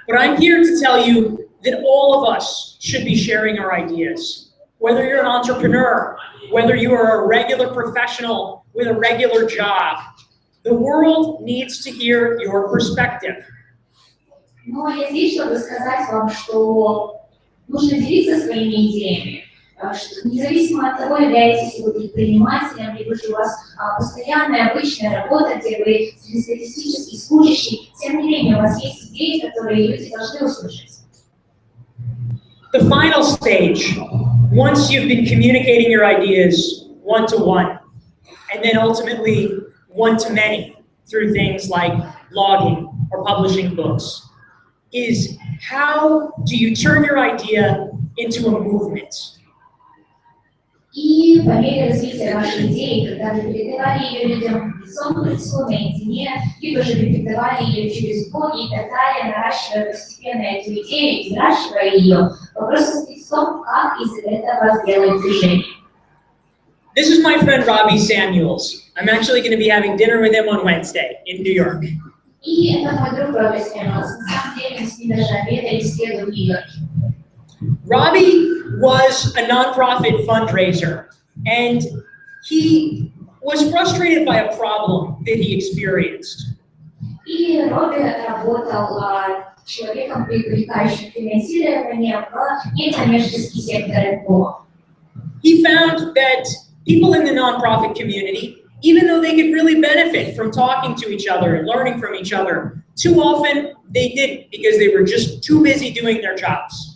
But I'm here to tell you that all of us should be sharing our ideas. Whether you're an entrepreneur, whether you are a regular professional with a regular job, the world needs to hear your perspective. Но я здесь, чтобы сказать вам, что нужно делиться своими идеями. что независимо от того, являетесь ли вы предпринимателем, либо же у вас постоянная, обычная работа, где вы среднестатистический служащий, тем не менее у вас есть идеи, которые люди должны услышать. The final stage, once you've been communicating your ideas one-to-one, and then ultimately one-to-many through things like blogging or publishing books, is how do you turn your idea into a movement? И по мере развития вашей идеи, когда вы передавали ее людям лицом к лицу, наедине, либо же вы передавали ее через блоги и так далее, наращивая постепенно эту идею, взращивая ее, вопрос состоит в том, как из этого сделать движение. This is my friend Robbie Samuels. I'm actually going to be having dinner with him on Wednesday in New York. И это мой друг Робби Сэмюэлс. На самом деле мы с ним даже обедали в среду в Нью-Йорке. Robbie was a nonprofit fundraiser, and he was frustrated by a problem that he experienced. И Робби работал человеком, привлекающим финансирование в некоммерческий сектор НПО. He found that people in the nonprofit community, even though they could really benefit from talking to each other and learning from each other, too often they didn't because they were just too busy doing their jobs.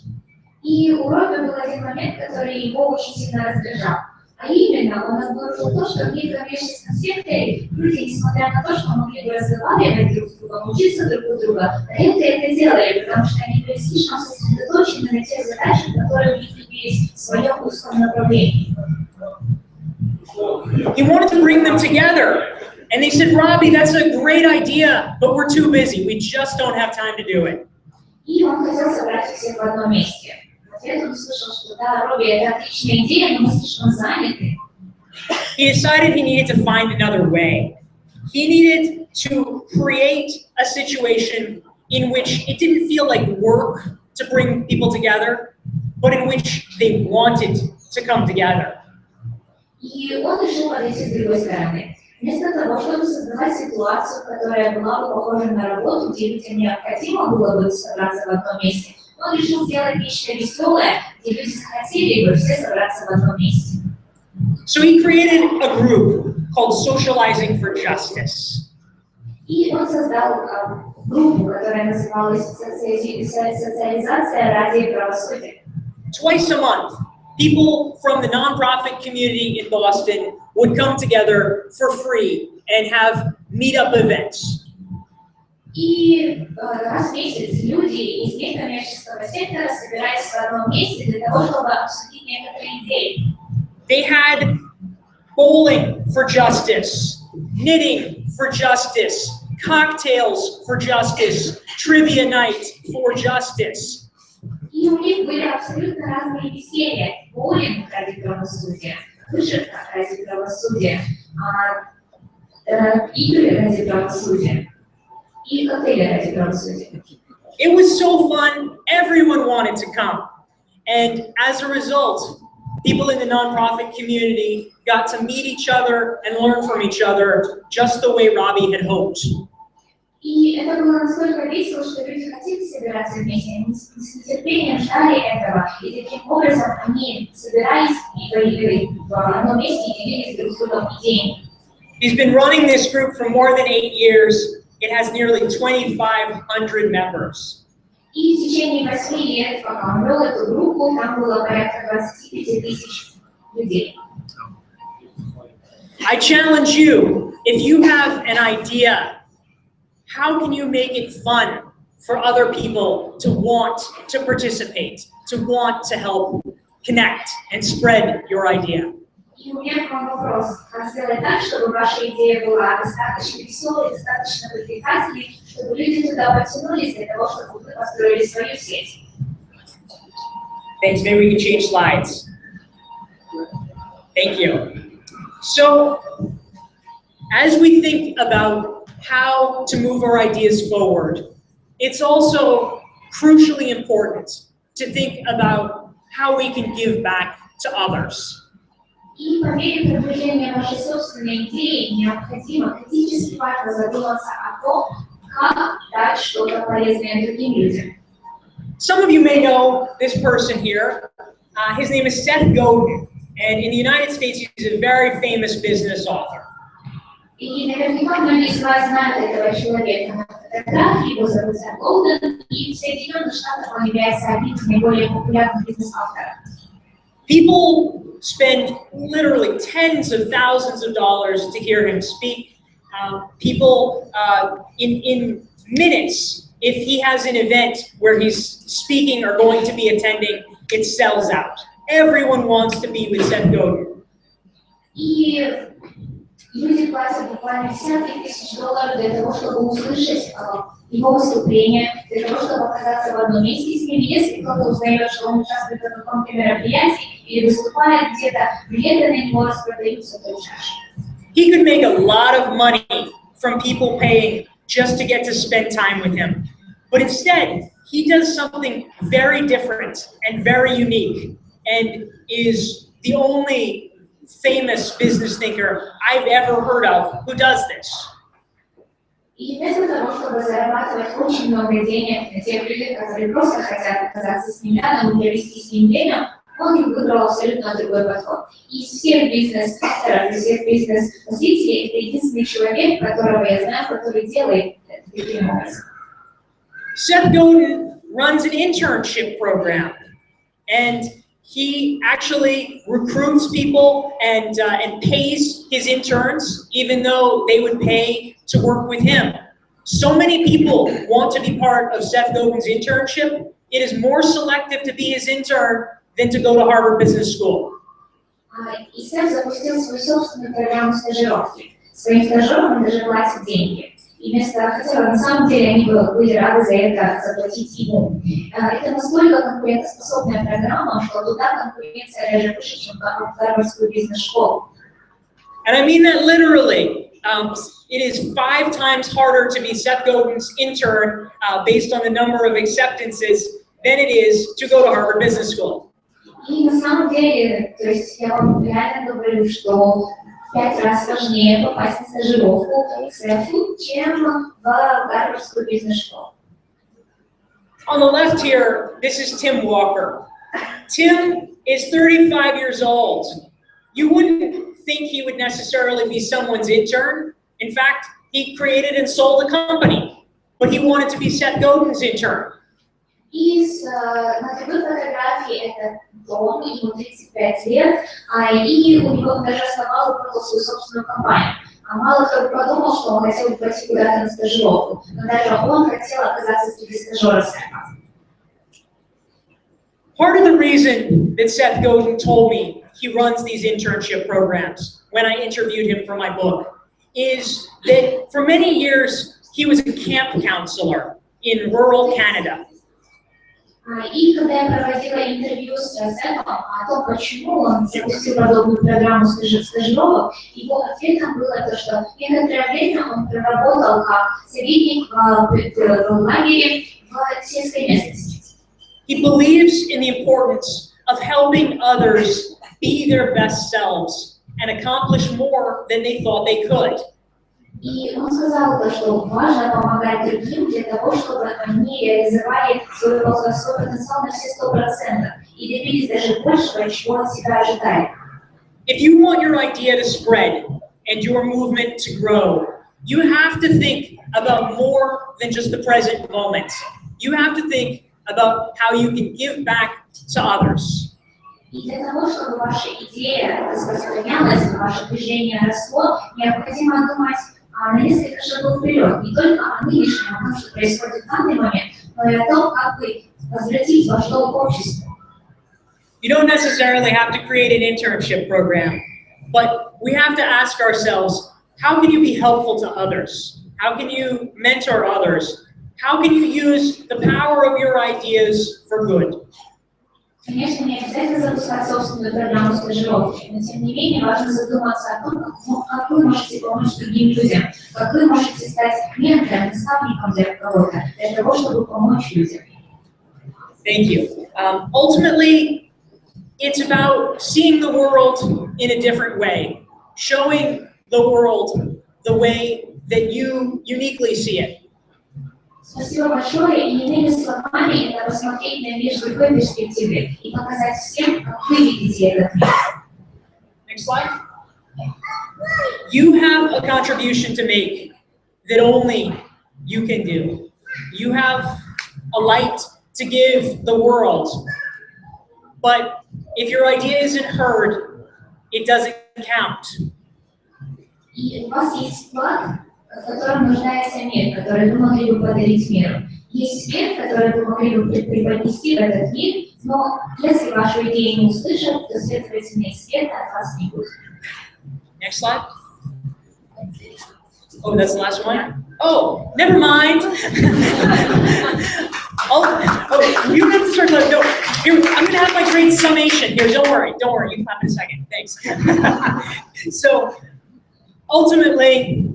И у Робби был один момент, который его очень сильно раздражал. А именно, он обнаружил то, что в некоммерческом секторе люди, несмотря на то, что могли бы разговаривать друг с другом, учиться друг у друга, это делали, потому что они были слишком сосредоточены на тех задачах, которые у них явились в своем узком направлении. He wanted to bring them together. And they said, Robbie, that's a great idea, but we're too busy. We just don't have time to do it. И он хотел собрать всех в одном месте. В ответ он услышал, что да, Робби, это отличная идея, но мы слишком заняты. He decided he needed to find another way. He needed to create a situation in which it didn't feel like work to bring people together, but in which they wanted to come together. И он решил подойти с другой стороны. Вместо того, чтобы создавать ситуацию, которая была бы похожа на работу, где людям необходимо было бы собраться в одном месте, он решил сделать нечто веселое, где люди захотели бы все собраться в одном месте. So he created a group called Socializing for Justice. И он создал группу, которая называлась «Социализация ради правосудия». Twice a month, people from the nonprofit community in Boston would come together for free and have meetup events. И раз в месяц люди из некоммерческого сектора собирались в одном месте для того, чтобы обсудить некоторые идеи. They had bowling for justice, knitting for justice, cocktails for justice, trivia night for justice. И у них были абсолютно разные веселья. Боулинг ради правосудия, вышивка ради правосудия, игры ради правосудия и коктейли ради правосудия. It was so fun, everyone wanted to come. And as a result, people in the nonprofit community got to meet each other and learn from each other just the way Robbie had hoped. И это было настолько весело, что люди хотели собираться вместе, они с нетерпением ждали этого, и таким образом они собирались и в одном месте и делились друг с другом идеями. He's been running this group for more than 8 years. It has nearly 2,500 members. И в течение 8 лет, пока он вел эту группу, там было порядка 25 тысяч людей. I challenge you, if you have an idea, how can you make it fun for other people to want to participate, to want to help connect and spread your idea? И у меня к вам вопрос, как сделать так, чтобы ваша идея была достаточно веселой, достаточно привлекательной, чтобы люди туда потянулись для того, чтобы вы построили свою сеть? Thanks, maybe we can change slides. Thank you. So, as we think about how to move our ideas forward, it's also crucially important to think about how we can give back to others. И по мере продвижения вашей собственной идеи необходимо критически важно задуматься о том, как дать что-то полезное другим людям. Some of you may know this person here. His name is Seth Godin, and in the United States, he's a very famous business author. И наверняка многие из вас знают этого человека на фотографии, его зовут Сет Годин, и в Соединенных Штатах он является одним из наиболее популярных бизнес-авторов. People spend literally tens of thousands of dollars to hear him speak. People in minutes, if he has an event where he's speaking or going to be attending, it sells out. Everyone wants to be with Seth Godin. И люди платят буквально десятки тысяч долларов для того, чтобы услышать его выступление, для того, чтобы оказаться в одном месте с ним. Если кто-то узнает, что он участвует в каком-то мероприятии или выступает где-то, билеты на него распродаются тотчас же. He could make a lot of money from people paying just to get to spend time with him. But instead, he does something very different and very unique, and is the only famous business thinker I've ever heard of who does this. И вместо того, чтобы зарабатывать очень много денег на тех людях, которые просто хотят оказаться с ним рядом и провести с ним время, он выбрал абсолютно другой подход. Из всех бизнес-авторов, из всех бизнес-носителей, это единственный человек, которого я знаю, который делает это таким образом. Seth Godin runs an internship program, and he actually recruits people and pays his interns, even though they would pay to work with him. So many people want to be part of Seth Godin's internship. It is more selective to be his intern than to go to Harvard Business School. И Сет запустил свою собственную программу стажировки. Своим стажерам он даже платит деньги. И хотя на самом деле они были рады за это заплатить ему. Это настолько конкурентоспособная программа, что туда конкуренция даже выше, чем в Гарвардскую бизнес-школу. And I mean that literally. It is 5 times harder to be Seth Godin's intern based on the number of acceptances than it is to go to Harvard Business School. И на самом деле, то есть я вам реально говорю, что 5 раз сложнее попасть на стажировку к Сету, чем в Гарвардскую бизнес-школу. On the left here, this is Tim Walker. Tim is 35 years old. You wouldn't think he would necessarily be someone's intern. In fact, he created and sold a company, but he wanted to be Seth Godin's intern. На другой фотографии это Том, ему 35 лет, и у него даже основал и продал свою собственную компанию. Мало кто подумал, что он хотел пойти куда-то на стажировку, но даже он хотел оказаться среди стажеров. Part of the reason that Seth Godin told me he runs these internship programs when I interviewed him for my book is that for many years he was a camp counselor in rural Canada. И когда я проводила интервью с Сетом о том, почему он запустил подобную программу стажировок, его ответом было то, что некоторое время он проработал как советник в лагере в сельской местности. He believes in the importance of helping others be their best selves and accomplish more than they thought they could. И он сказал, что важно помогать другим для того, чтобы они реализовали свой потенциал на все 100% и добились даже большего, чего от себя ожидали. If you want your idea to spread and your movement to grow, you have to think about more than just the present moment. You have to think about how you can give back to others. И для того, чтобы ваша идея распространялась, ваше движение росло, необходимо думать на несколько шагов вперед, не только о нынешнем, о том, что происходит в данный момент, но и о том, как вы возвратить ваш долг обществу. You don't necessarily have to create an internship program, but we have to ask ourselves, how can you be helpful to others? How can you mentor others? How can you use the power of your ideas for good? Конечно, не обязательно запускать собственную программу стажировки, но тем не менее важно задуматься о том, как вы можете помочь другим людям, как вы можете стать ментором, наставником для кого-то, для того, чтобы помочь людям. Thank you. Ultimately, it's about seeing the world in a different way, showing the world the way that you uniquely see it. Спасибо большое. И иными словами, это посмотреть на мир с другой перспективы и показать всем, как вы видите этот мир. Next slide. You have a contribution to make that only you can do. You have a light to give the world. But if your idea isn't heard, it doesn't count. И у вас есть вклад, в котором нуждается мир, который вы могли бы подарить миру. Есть свет, который вы могли бы преподнести в этот мир, но если вашу идею не услышат, то, следовательно, и света от вас не будет. Next slide. Oh, that's the last one? Oh, never mind. Oh, you have to start like, no. Here, I'm gonna have my great summation here. Don't worry, you can clap in a second. Thanks. So, ultimately,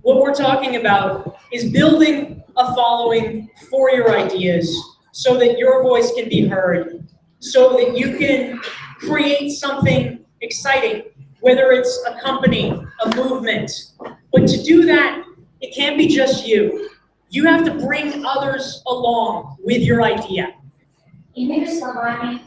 what we're talking about is building a following for your ideas so that your voice can be heard, so that you can create something exciting, whether it's a company, a movement. But to do that, it can't be just you. You have to bring others along with your idea. Иными словами,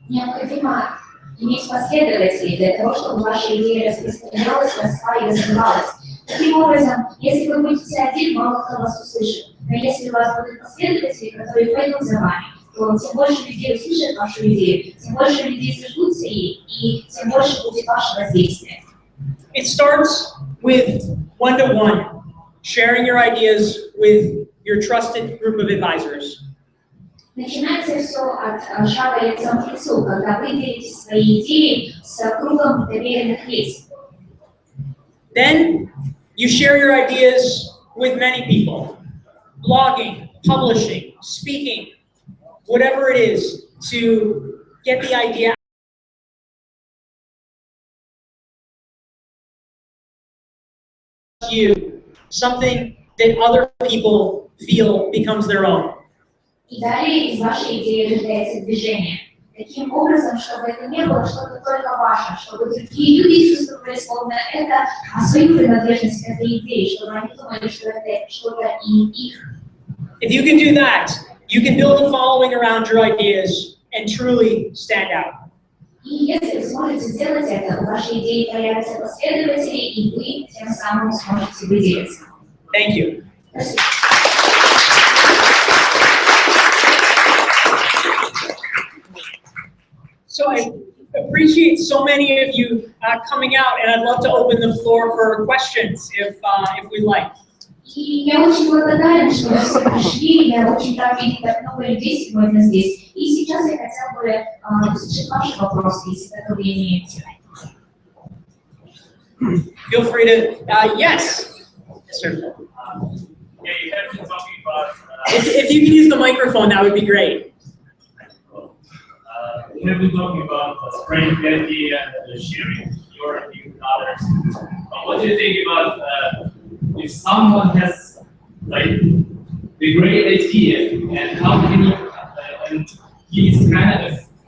необходимо иметь последователей для того, чтобы ваша идея распространялась, росла и развивалась. Таким образом, если вы будете один, мало кто вас услышит. Но если у вас будут последователи, которые пойдут за вами, то тем больше людей услышат вашу идею, тем больше людей зажгутся ей, и тем больше будет ваше воздействие. It starts with one-to-one, sharing your ideas with your trusted group of advisors. Начинается все от шага лицом к лицу, когда вы делите свои идеи с кругом доверенных лиц. Then you share your ideas with many people. Blogging, publishing, speaking, whatever it is to get the idea you, something that other people feel becomes their own. И далее из вашей идеи рождается движение. Таким образом, чтобы это не было что-то только ваше, чтобы другие люди чувствовали, словно это свою принадлежность к этой идее, чтобы они думали, что это что-то и их. If you can do that, you can build a following around your ideas and truly stand out. И если вы сможете сделать это, у вашей идеи появятся последователи, и вы тем самым сможете выделиться. Thank you. Спасибо. So I appreciate so many of you coming out, and I'd love to open the floor for questions if we'd like. И я очень благодарен, что вы все пришли, я очень рад видеть так много людей сегодня здесь. И сейчас я хотела бы услышать ваши вопросы, если таковые имеете. Feel free to, yes. Yes, sir. Yeah, you have been talking about... If you can use the microphone, that would be great. You have been talking about spreading the idea and sharing your idea with others. What do you think about if someone has like the great idea and how can you, and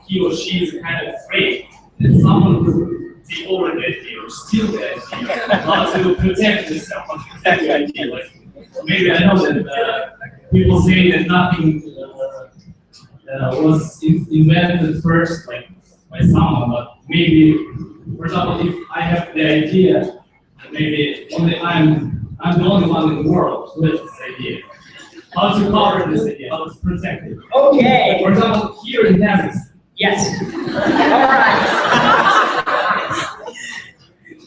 he or she is kind of afraid that someone will take over the idea or steal the idea, not to protect yourself, not to protect the idea. Like, maybe I know that people say that nothing was invented first, like by someone, but maybe, for example, if I have the idea, maybe only I'm the only one in the world who has this idea. How to cover this idea? How to protect it? Okay. For example, here in Texas. Yes. All right.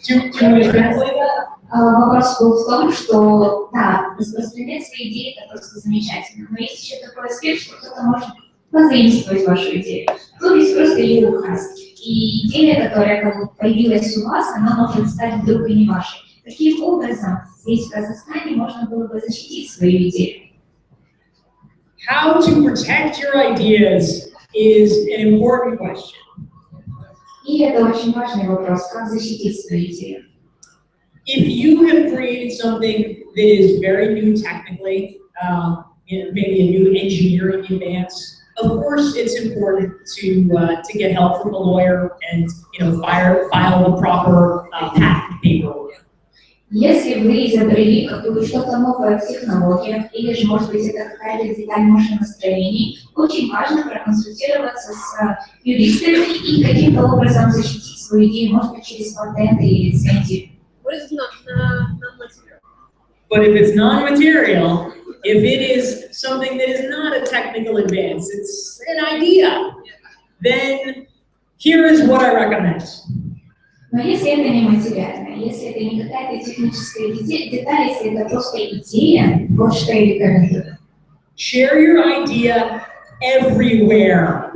Do you want to translate that? Вопрос был в том, что да, распространять свои идеи это просто замечательно, но есть еще такой аспект, что кто-то может позаимствовать вашу идею, кто ведь просто ее украсть. И идея, которая как бы появилась у вас, она может стать вдруг и не вашей. Каким образом здесь в Казахстане можно было бы защитить свою идею? How to protect your ideas is an important question. И это очень важный вопрос, как защитить свою идею. If you have created something that is very new technically, maybe a new engineering advance, of course it's important to get help from a lawyer and file the proper patent paperwork. Если вы изобрели какую-то что-то новое в технологиях, или же, может быть, это какая-то деталь машиностроений, очень важно проконсультироваться с юристами и каким-то образом защитить свою идею, может быть, через патенты или лицензию. What is non-material? But if it's non-material, if it is something that is not a technical advance, it's an idea, then here is what I recommend. Но если это не материально, если это не какая-то техническая деталь, если это просто идея, вот что я рекомендую. Share your idea everywhere.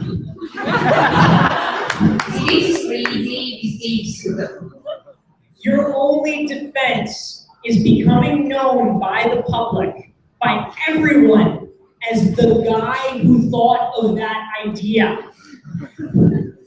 Делите свои идеи везде и всюду. Your only defense is becoming known by the public, by everyone, as the guy who thought of that idea.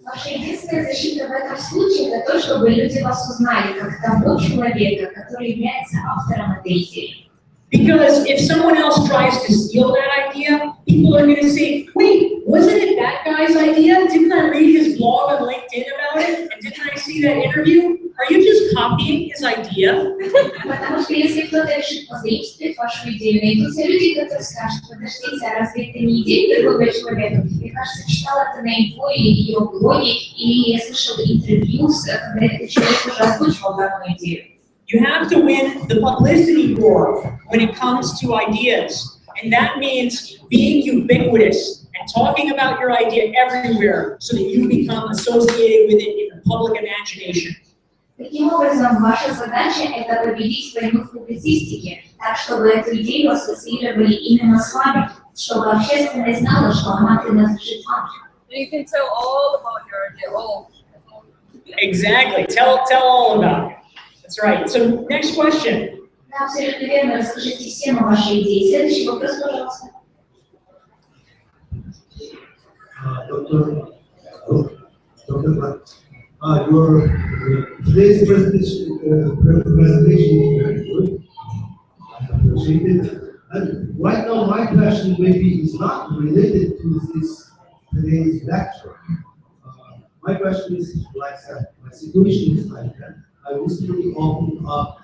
Ваша единственная защита в этом случае – это то, чтобы люди вас узнали как того человека, который является автором этой идеи. Because if someone else tries to steal that idea, people are going to say, wait, wasn't it that guy's idea? Didn't I read his blog on LinkedIn about it? And didn't I see that interview? Are you just copying his idea? Потому что если кто-то решит позаимствовать вашу идею, найдутся люди, которые скажут, подождите, а разве это не идея другого человека? Я, кажется, читал это на его или ее блоге, или я слышал интервью, когда этот человек уже озвучивал данную идею. You have to win the publicity war when it comes to ideas. And that means being ubiquitous and talking about your idea everywhere so that you become associated with it in the public imagination. Таким образом, ваша задача – это победить войну в публицистике, так, чтобы эту идею ассоциировали именно с вами, чтобы общественность знала, что она принадлежит вам. And you can tell all about your idea. All. Exactly. Tell all about it. That's right. So next question. Да, абсолютно верно. Расскажите всем о вашей идее. Следующий вопрос, пожалуйста. Today's presentation is very good. I appreciate it. And right now, my question maybe is not related to today's lecture. My question is like that. My situation is like that. I recently opened up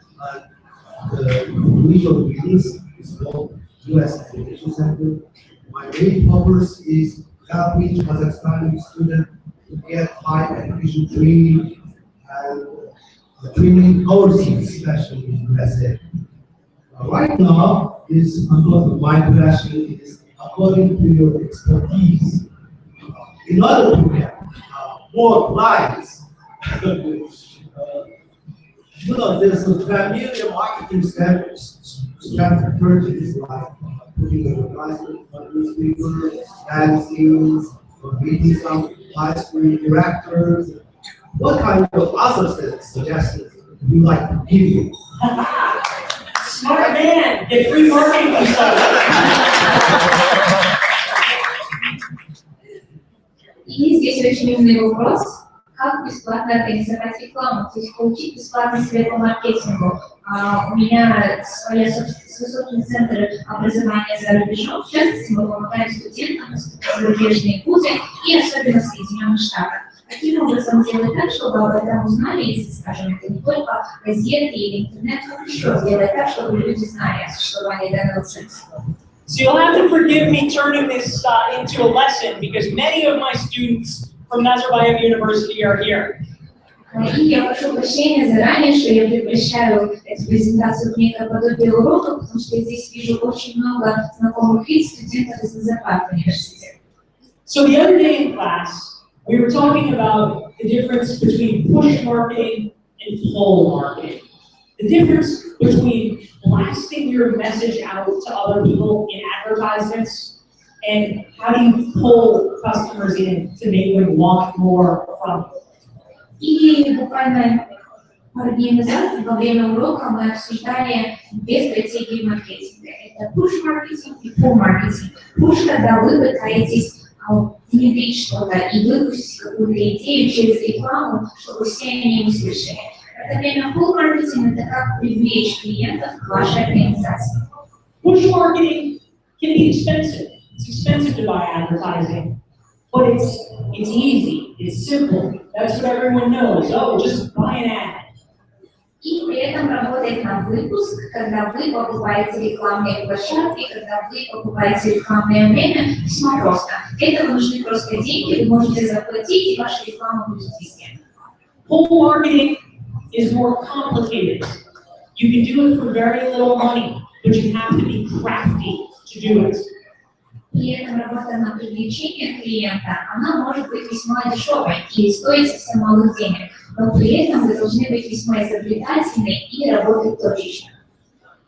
the individual business. It's called US Education Center. My main purpose is helping Kazakhstani students to get high education training and training overseas, especially in USA. Right now, my question is, according to your expertise, in order to get more clients, there's a familiar marketing strategies like putting advertisements on newspaper, magazines, or meeting some high school directors. What kind of other suggestions would you like to give you? Smart man, get free marketing from И здесь очень умный вопрос. Как бесплатно организовать рекламу, то есть получить бесплатный совет по маркетингу. У меня свой собственный центр образования за рубежом. В частности, мы помогаем студентам поступать в зарубежные вузы и особенно в Соединенных Штатах. Каким образом сделать так, чтобы об этом узнали, если, скажем, это не только газеты или интернет, но еще сделать так, чтобы люди знали о существовании данного центра. So you'll have to forgive me turning this into a lesson because many of my students from Nazarbayev University are here. И я прошу прощения заранее, что я превращаю эту презентацию в некое подобие урока, потому что я здесь вижу очень много знакомых лиц студентов из Назарбаев университета. So the other day in class, we were talking about the difference between push marketing and pull marketing. The difference between blasting your message out to other people in advertisements and how do you pull customers in to make them want more from you. И буквально пару дней назад во время урока мы обсуждали две стратегии маркетинга. Это push-маркетинг и pull-маркетинг. Push, когда вы пытаетесь внедрить что-то и выпустить какую-то идею через рекламу, чтобы все они услышали. В это время pull-маркетинг – это как привлечь клиентов к вашей организации. Push-маркетинг can be expensive. It's expensive to buy advertising, but it's easy, it's simple. That's what everyone knows. Oh, just buy an ad. И при этом Он работает на выпуск, когда вы покупаете рекламные площадки, когда вы покупаете рекламное время, весьма просто. Для этого нужны просто деньги, вы можете заплатить, и ваша реклама будет везде. Pull marketing is more complicated. You can do it for very little money, but you have to be crafty to do it. При этом работа на привлечение клиента, она может быть весьма дешевой и стоит совсем малых денег, но при этом вы должны быть весьма изобретательны и работать точечно.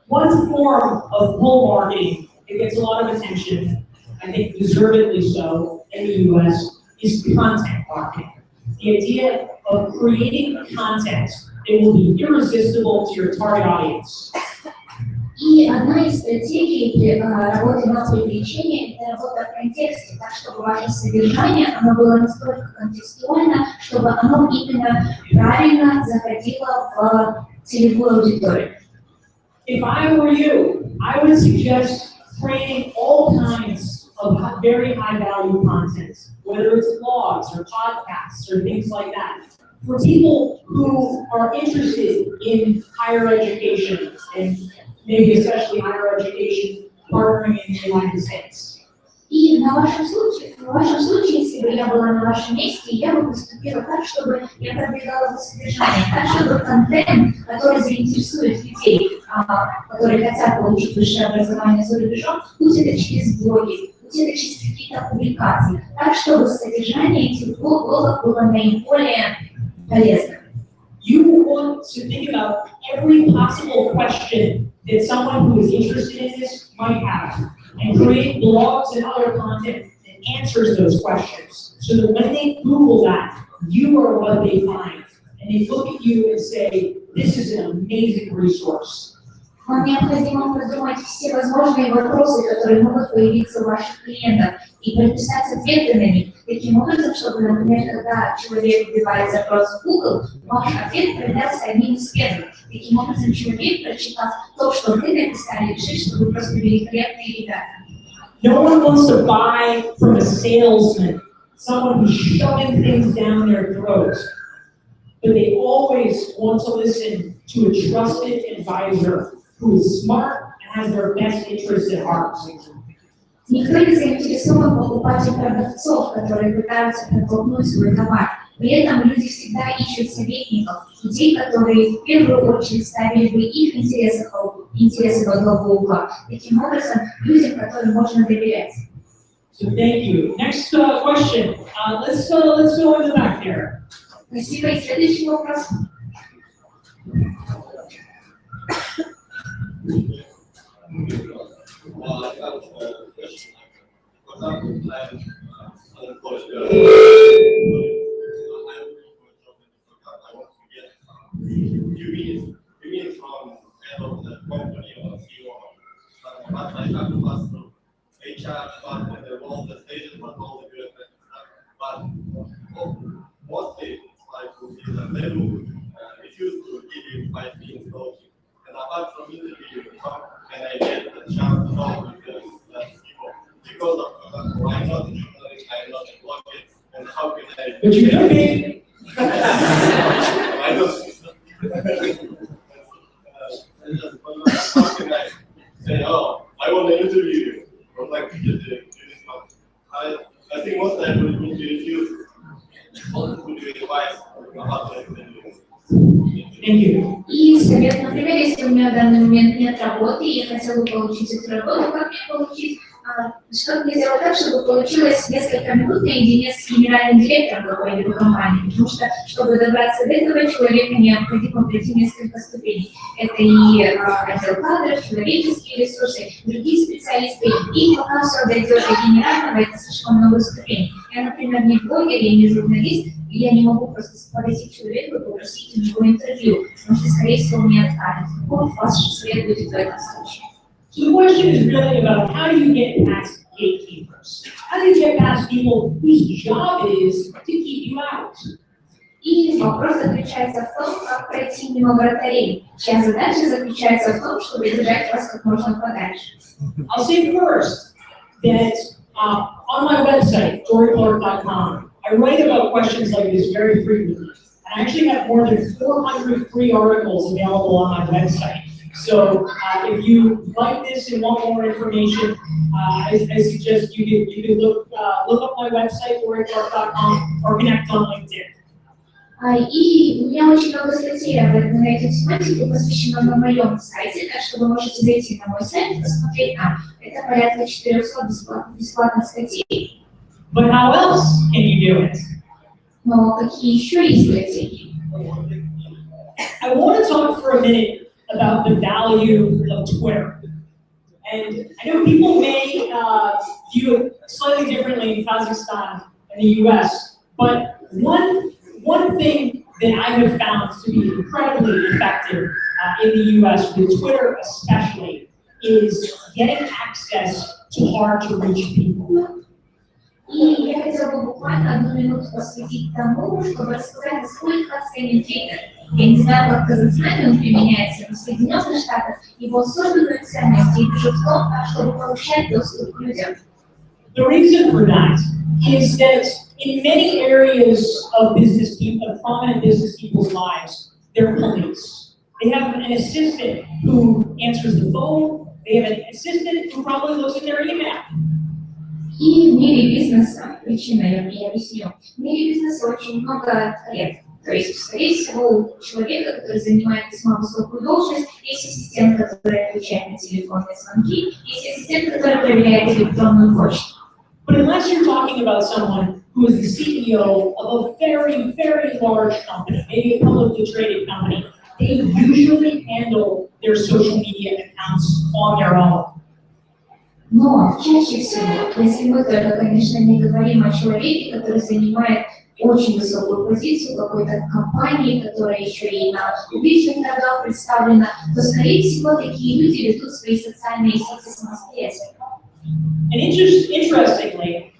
One form of pull marketing that gets a lot of attention, I think deservedly so, in the US, is content marketing. The idea of creating content that will be irresistible to your target audience. И одна из стратегий работы на привлечение – это работа в контексте, так чтобы ваше содержание оно было настолько контекстуально, чтобы оно именно правильно заходило в целевую аудиторию. If I were you, I would suggest creating all kinds of very high-value content, whether it's blogs or podcasts or things like that, for people who are interested in higher education and maybe especially higher education partnering in the United States. И в вашем случае, если бы я была на вашем месте, я бы поступила так, чтобы я продвигала содержание, так, чтобы контент, который заинтересует людей, которые хотят получить высшее образование за рубежом, пусть это через блоги, пусть это через какие-то публикации, так, чтобы содержание этих блогов было наиболее полезным. You want to think about every possible question that someone who is interested in this might have, and create blogs and other content that answers those questions, so that when they Google that, you are what they find, and they look at you and say, this is an amazing resource. Вам необходимо продумать все возможные вопросы, которые могут появиться у ваших клиентов, и прописать ответы на них, таким образом, чтобы, например, когда человек вбивает запрос в Google, ваш ответ появлялся одним из первых. Таким образом, человек, прочитав то, что вы написали, решит, что вы просто великолепные ребята. No one wants to buy from a salesman, someone who's shoving things down their throat, but they always want to listen to a trusted advisor who is smart and has their best interests at heart. Никто не заинтересован покупать у продавцов, которые пытаются протолкнуть свой товар. При этом люди всегда ищут советников, людей, которые в первую очередь ставили бы их интересы во главу угла. Таким образом, людям, которым можно доверять. So thank you. Next question. Let's go in the back there. Спасибо. И следующий вопрос. Well, I have a question. For example, I'm unemployed. I want to get you mean from head of the company or CEO. But I have to pass through HR, but all the stages, but all the bureaucratic stuff. But mostly, like they will refuse to give you 5 minutes coaching. And apart from interview, how can I get the chance to talk with people? Because of I'm not a journalist, I'm not a blogger, and how can I? But you could be. I don't. How can I say, oh, I want to interview you? I would like to get this one. I think most time we will refuse. What would you advise about the interview? И совет, например, если у меня в данный момент нет работы, и я хотела бы получить эту работу, как мне получить? Что мне сделать так, чтобы получилось несколько минут наедине с генеральным директором какой-либо компании? Потому что, чтобы добраться до этого человека, необходимо пройти несколько ступеней. Это и отдел кадров, человеческие ресурсы, другие специалисты. И пока все дойдет до генерального, это слишком много ступеней. Я, например, не блогер, я не журналист, и я не могу просто подойти к человеку и попросить у него интервью, потому что, скорее всего, мне откажут. Каков ваш совет будет в этом случае? So the question is really about how do you get past gatekeepers? How do you get past people whose job it is to keep you out? И вопрос заключается в том, как пройти мимо вратарей, чья задача заключается в том, чтобы держать вас как можно подальше. I'll say first that on my website, doryclark.com, I write about questions like this very frequently. I actually have more than 400 free articles available on my website. So if you like this and want more information, I suggest you can look up my website, doriclark.com, or connect on LinkedIn. И у меня очень много статей об этом, на эту тематику, посвящено на моем сайте, так что вы можете зайти на мой сайт и посмотреть там. Это порядка 400 бесплатных статей. But how else can you do it? Но какие еще есть стратегии? I want to talk for a minute about the value of Twitter. And I know people may view it slightly differently in Kazakhstan and the US, but one thing that I have found to be incredibly effective in the US, with Twitter especially, is getting access to hard-to-reach people. И я хотела бы буквально 1 минуту посвятить тому, чтобы рассказать, насколько ценен Твиттер. Я не знаю, как в Казахстане он применяется, но в Соединенных Штатах его особенную ценность я вижу в том, чтобы получать доступ к людям. The reason for that is that in many areas of business people, of prominent business people's lives, they're police. They have an assistant who answers the phone. They have an assistant who probably looks at their email. И в мире бизнеса, причина я объясню, в мире бизнеса очень много коллег. То есть, скорее всего, у человека, который занимает весьма высокую должность, есть ассистент, который отвечает на телефонные звонки, есть ассистент, который проверяет электронную почту. But unless you're talking about someone who is the CEO of a very, very large company, maybe a publicly traded company, they usually handle their social media accounts on their own. Но чаще всего, если мы только, конечно, не говорим о человеке, который занимает очень высокую позицию какой-то компании, которая еще и на публичных торгах представлена, то, скорее всего, такие люди ведут свои социальные сети самостоятельно. And interestingly,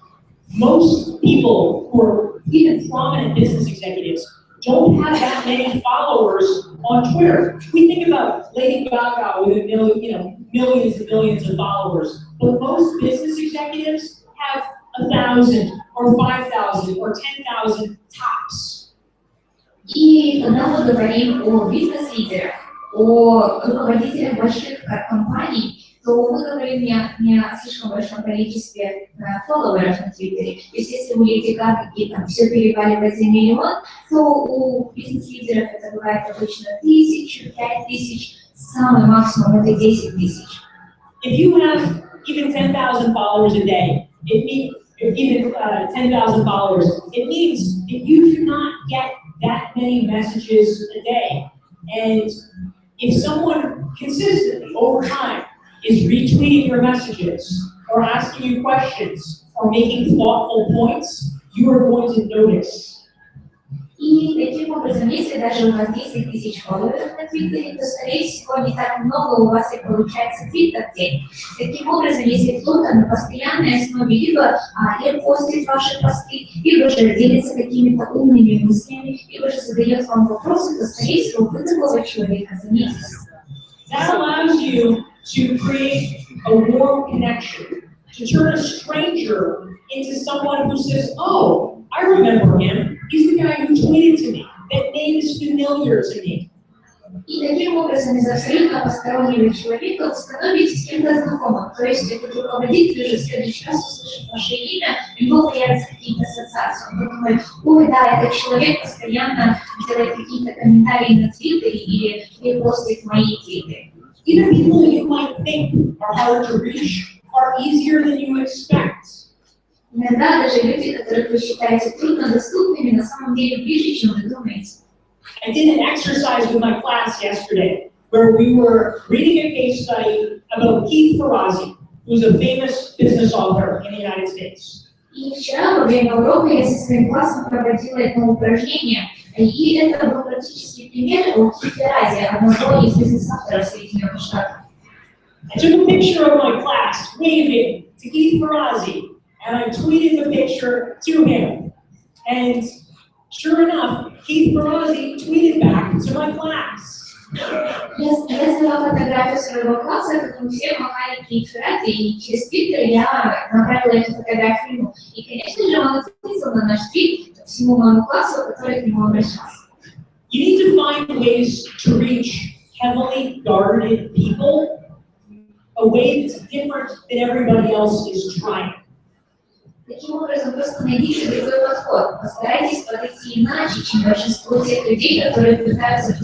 most people who are even prominent business executives don't have that many followers on Twitter. We think about Lady Gaga with millions and millions of followers, but most business executives have 1,000 or 5,000 or 10,000 tops. И когда мы говорим о бизнес-лидерах, о руководителях больших компаний, то мы говорим не о слишком большом количестве фолловеров на Твиттере. То есть если у Леди Гаги там все переваливает за миллион, то у бизнес-лидеров это бывает обычно 1000, 5000, самый максимум это 10 тысяч. If you have even 10,000 followers a day, it means even 10,000 followers, it means that you do not get that many messages a day. And if someone consistently over time is retweeting your messages or asking you questions or making thoughtful points, you are going to notice. И таким образом, если даже у вас 10 тысяч фолловеров на Твиттере, то, скорее всего, не так много у вас и получается твиттер в день. Таким образом, если кто-то на постоянной основе либо репостит ваши посты, либо же делится какими-то умными мыслями, либо же задает вам вопросы, то, скорее всего, вы такого человека заметите. That allows you to create a warm connection, to turn a stranger into someone who says, oh, I remember him. He's the guy who tweeted to me. That name is familiar to me. И таким образом из абсолютно постороннего человека вы становитесь кем-то знакомым. То есть этот руководитель уже в следующий раз услышит ваше имя, и у него появятся какие-то ассоциации. Он думает, ой, да, этот человек постоянно делает какие-то комментарии на Твиттере или репостит мои твиты. Even people you might think are hard to reach are easier than you expect. Иногда даже люди, которых вы считаете труднодоступными, на самом деле ближе, чем вы думаете. I did an exercise with my class yesterday where we were reading a case study about Keith Ferrazzi, who's a famous business author in the United States. И вчера во время урока я со своим классом проводила это упражнение, и это был практический пример о Ките Феррази, одного из бизнес-авторов Соединенных Штатов. I took a picture of my class waving to Keith Ferrazzi, and I tweeted the picture to him. And sure enough, Keith Ferrazzi tweeted back to my class. Я сделала фотографию своего класса, как мы все махали Кит Феррази, и через Твиттер я направила эту фотографию ему. И, конечно же, он ответил на наш твит всему моему классу, который к нему обращался. You need to find ways to reach heavily guarded people, a way that's different than everybody else is trying. Таким образом, просто найдите другой подход. Постарайтесь подойти иначе, чем большинство тех людей, которые пытаются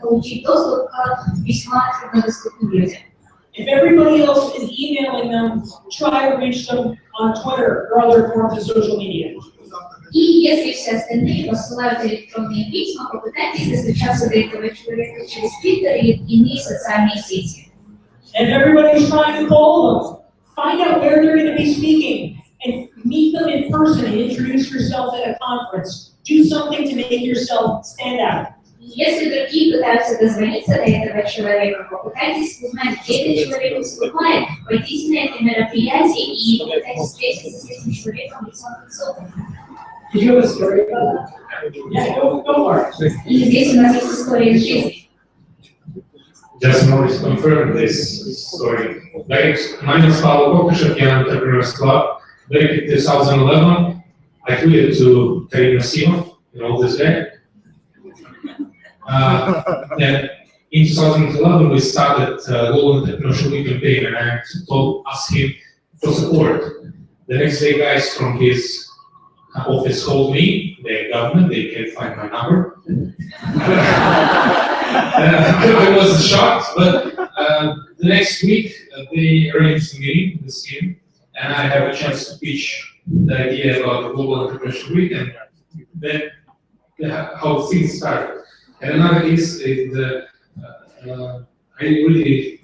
получить доступ к весьма труднодоступным людям. If everybody else is emailing them, try to reach them on Twitter or other forms of social media. И если все остальные посылают электронные письма, попытайтесь достучаться до этого человека через Twitter и иные социальные сети. And if everybody's trying to call them, find out where they're going to be speaking and meet them in person and introduce yourself at a conference. Do something to make yourself stand out. Если другие пытаются дозвониться до этого человека, попытайтесь узнать, где этот человек выступает, пойдите на это мероприятие и попытайтесь встретиться с этим человеком лицом к лицу. Did you have a story about that? Yeah, go for it. И здесь у нас есть история из жизни. Just want to confirm this story. Like, my name is Pavel Kokoshev, Young Entrepreneurs Club. Back in 2011, I tweeted to Karim Nasimov, you know this guy. Then in 2011, we started Global Entrepreneurship Week campaign, and I asked him for support. The next day, guys from his office called me, the government, they can't find my number. I was shocked, but the next week, they arranged a meeting with the team, and I have a chance to pitch the idea about the Global Entrepreneurship Week and then how things started. And another is I really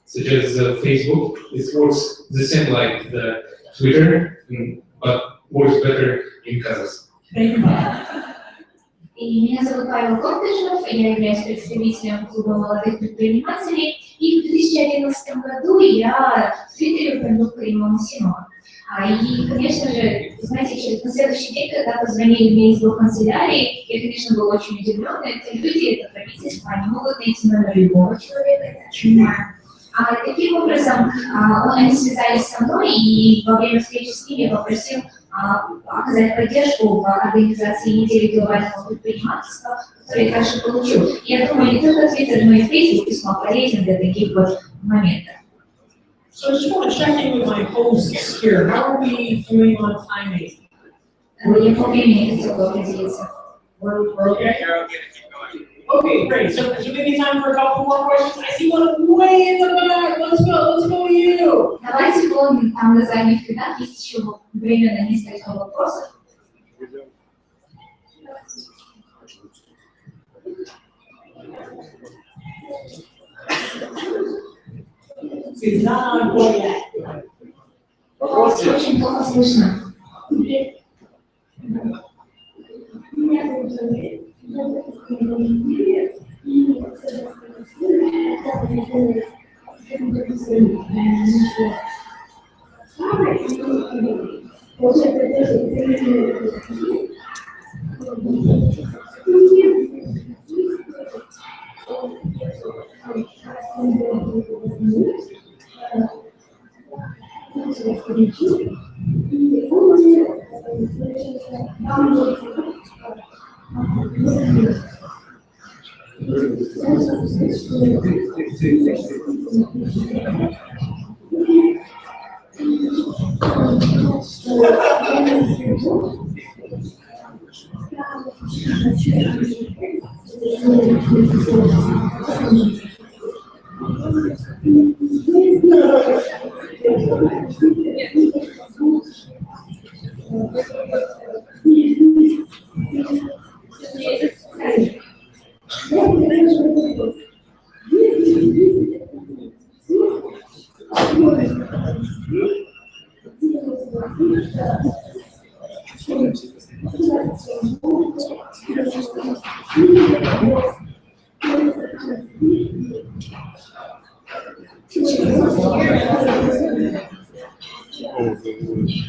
suggest Facebook. It works the same like the Twitter, but works better in Kazakhstan. И меня зовут Павел Коктышев, я являюсь представителем клуба молодых предпринимателей. И в 2011 году я в Твиттере упомянул Карима Насимова. И, конечно же, знаете, на следующий день, когда позвонили мне из его канцелярии, я, конечно, была очень удивлена. Это люди, это правительство, они могут найти номер любого человека, это понимаю. Таким образом, они связались со мной, и во время встречи с ними я попросил оказать поддержку в организации недели глобального предпринимательства, которую я также получил. Я думаю, не только Twitter, но и Facebook весьма полезен для таких вот моментов. So I just want to check in with my hosts here. How are we doing on timing? Я по времени хотела бы определиться. We're okay? Okay, great. So maybe time for a couple more questions. I see one way in the back. Let's go to you. Давайте помним, там на задних рядах есть еще время на несколько вопросов. Вас очень плохо слышно.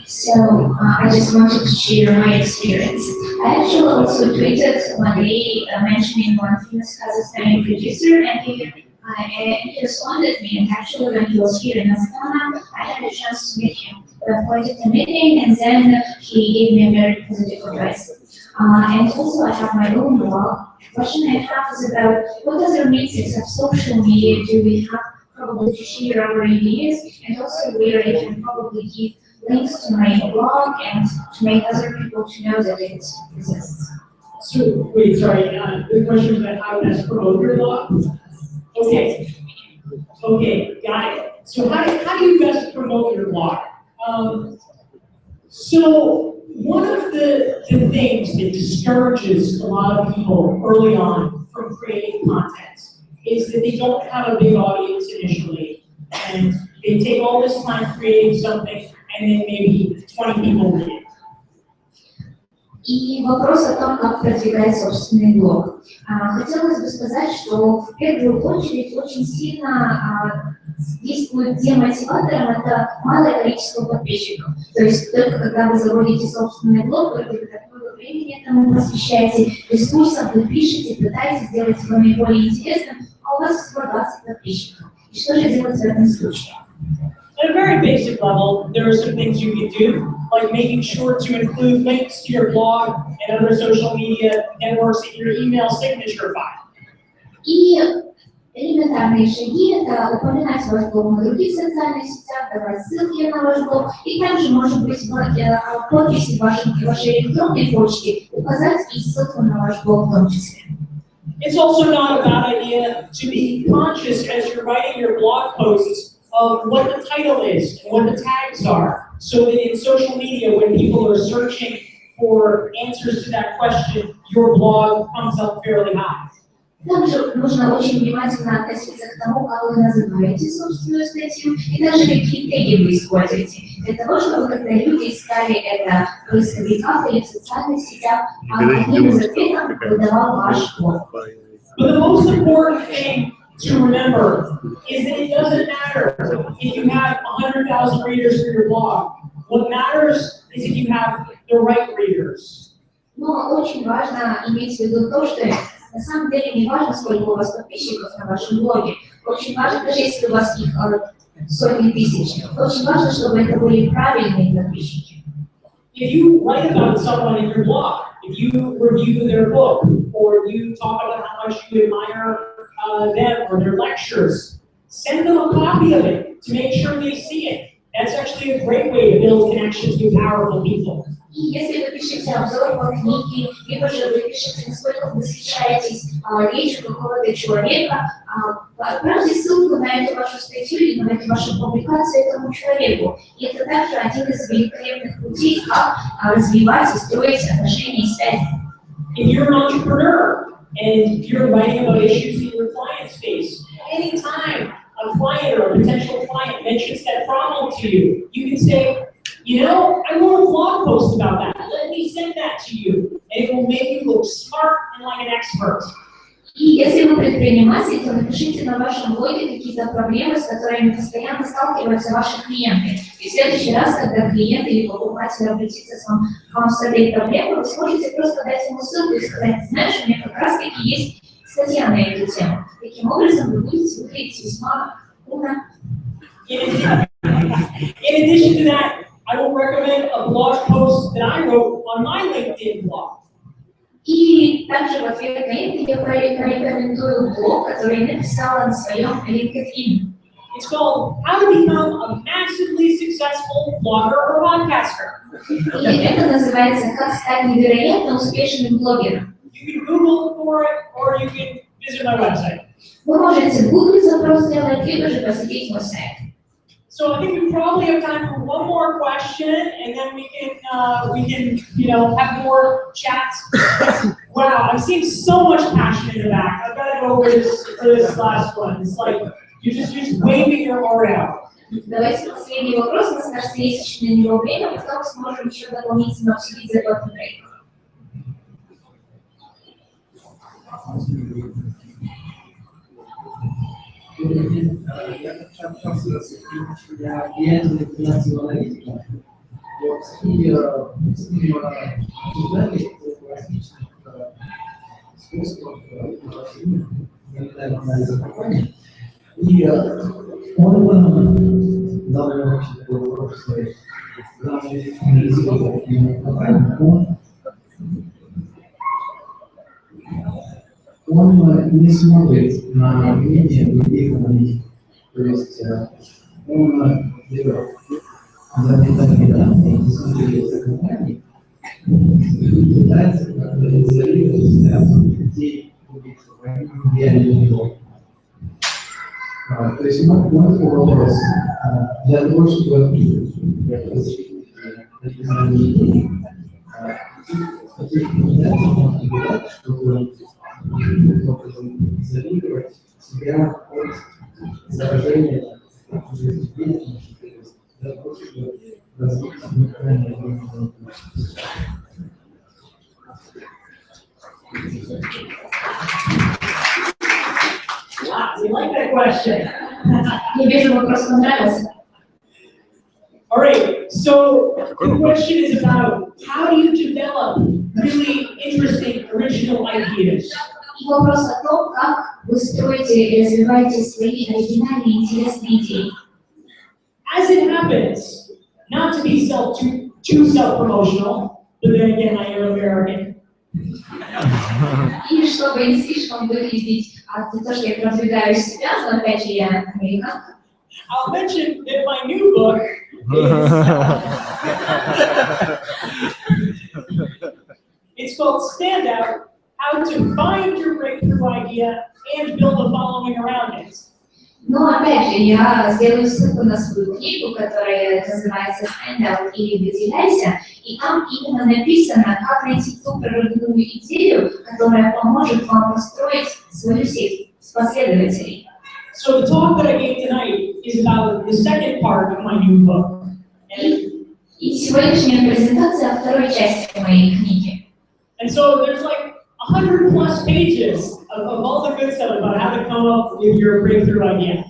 So I just wanted to share my experience. I actually also tweeted one day mentioning one famous Kazakhstani producer, and he responded me. And actually, when he was here in Astana, I had a chance to meet him. We appointed a meeting, and then he gave me a very positive advice. And also I have my own blog. Question I have is about what other metrics of social media do we have probably to share our ideas, and also where I can probably give links to my blog and to make other people to know that it exists. So, wait, sorry, the question is about how best promote your blog? Okay. Okay, got it. So how do you best promote your blog? So one of the things that discourages a lot of people early on from creating content is that they don't have a big audience initially, and they take all this time creating something, and then maybe 20 people read it. И вопрос о том, как продвигать собственный блог. Хотелось бы сказать, что в первую очередь очень сильно действует демотиватором это малое количество подписчиков. То есть только когда вы заводите собственный блог, вы какое времени этому посвящаете, ресурсов вы пишете, пытаетесь сделать его наиболее интересным, а у вас всего 20 подписчиков. И что же делать в этом случае? At a very basic level, there are some things you can do, like making sure to include links to your blog and other social media networks in your email signature file. И элементарные шаги – это упоминать ваш блог на других социальных сетях, давать ссылки на ваш блог, и также, может быть, в подписи вашей электронной почты указать и ссылку на ваш блог в том числе. It's also not a bad idea to be conscious as you're writing your blog posts of what the title is and what the tags are, so that in social media, when people are searching for answers to that question, your blog comes up fairly high. Также нужно очень внимательно относиться к тому, как вы называете собственную статью, и даже какие теги вы используете, для того, чтобы когда люди искали это в поисковиках или в социальных сетях, одним из ответов выдавал ваш блог. But the most important thing to remember is that it doesn't matter if you have 100,000 readers for your blog. What matters is if you have the right readers. Но очень важно иметь в виду то, что на самом деле не важно, сколько у вас подписчиков на вашем блоге. Очень важно, даже если у вас их сотни тысяч, очень важно, чтобы это были правильные подписчики. If you write about someone in your blog, if you review their book, or you talk about how much you admire them or their lectures, send them a copy of it to make sure they see it. That's actually a great way to build connections with powerful people. И если вы пишете обзор по книге, либо же вы пишете, насколько вы восхищаетесь речью какого-то человека, отправьте ссылку на эту вашу статью или на эту вашу публикацию этому человеку. И это также один из великолепных путей, как развивать и строить отношения и связи. If you're an entrepreneur and you're writing about issues that your clients face, anytime a client or a potential client mentions that problem to you, you can say, you know, I wrote a blog post about that. Let me send that to you. And it will make you look smart and like an expert. И если вы предприниматель, то напишите на вашем блоге какие-то проблемы, с которыми постоянно сталкиваются ваши клиенты. И в следующий раз, когда клиент или покупатель обратится к вам с этой проблемой, вы сможете просто дать ему ссылку и сказать, знаешь, у меня как раз таки есть статья на эту тему. Таким образом, вы будете выглядеть весьма умно. In addition to that, I will recommend a blog post that I wrote on my LinkedIn blog. И также в ответ на это я порекомендую блог, который я написала на своем LinkedIn. It's called How to Become a Massively Successful Blogger or Podcaster. И это называется «Как стать невероятно успешным блогером». You can Google for it, or you can visit my website. Вы можете в Google запрос сделать, либо же посетить мой сайт. So I think we probably have time for one more question, and then we can, you know, have more chats. Wow, I'm seeing so much passion in the back. I've got to go over this last one. It's like you're just waving your heart out. Давайте последний вопрос. У нас, кажется, есть еще на него время, потом сможем еще дополнительно обсудить закладный брейк. Я как раз для клиентов рекомендаций аналитики. Вот с ними обсуждали различных способов анализа компании. И он дал вообще такой вопрос, данные анализировал компанию, он Он не смотрит на мнение других аналитиков. То есть он берет запитание данных, не смотрит за компанией, и пытается изолировать себя от людей, где они не могут. То есть мой вопрос, для того, чтобы чтобы изолировать себя от заражения для того, чтобы развить неправильное. Wow, you like that question? Я вижу, вопрос понравился. All right, so the question is about how do you develop really interesting, original ideas? И вопрос о том, как вы строите и развиваете свои оригинальные, интересные идеи. As it happens, not to be too self-promotional, but then again, I am American. И чтобы не слишком выглядеть от того, что я продвигаю себя, но опять же я американка. I'll mention that my new book it's called Stand Out, How to Find Your Breakthrough Idea and Build a Following Around It. Но опять же, я сделаю ссылку на свою книгу, которая называется «Stand Out» или «Выделяйся», и там именно написано, как найти ту прорывную идею, которая поможет вам построить свою сеть с последователей. So the talk that I gave tonight is about the second part of my new book. И сегодняшняя презентация второй части моей книги. And so there's like 100+ pages of all the good stuff about how to come up with your breakthrough idea.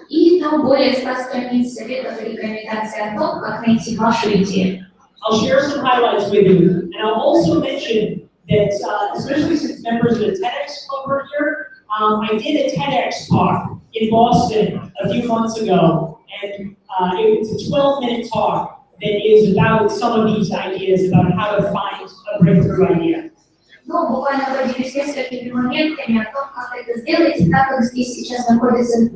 И там более 100 страниц советов и рекомендаций о том, как найти вашу идею. I'll share some highlights with you, and I'll also mention that, especially since members of the TEDx Club are here, I did a TEDx talk in Boston a few months ago, and it was a 12-minute talk that is about some of these ideas about how to find a breakthrough idea. Ну, буквально поделюсь несколькими моментами о том, как это сделать, так как здесь сейчас находятся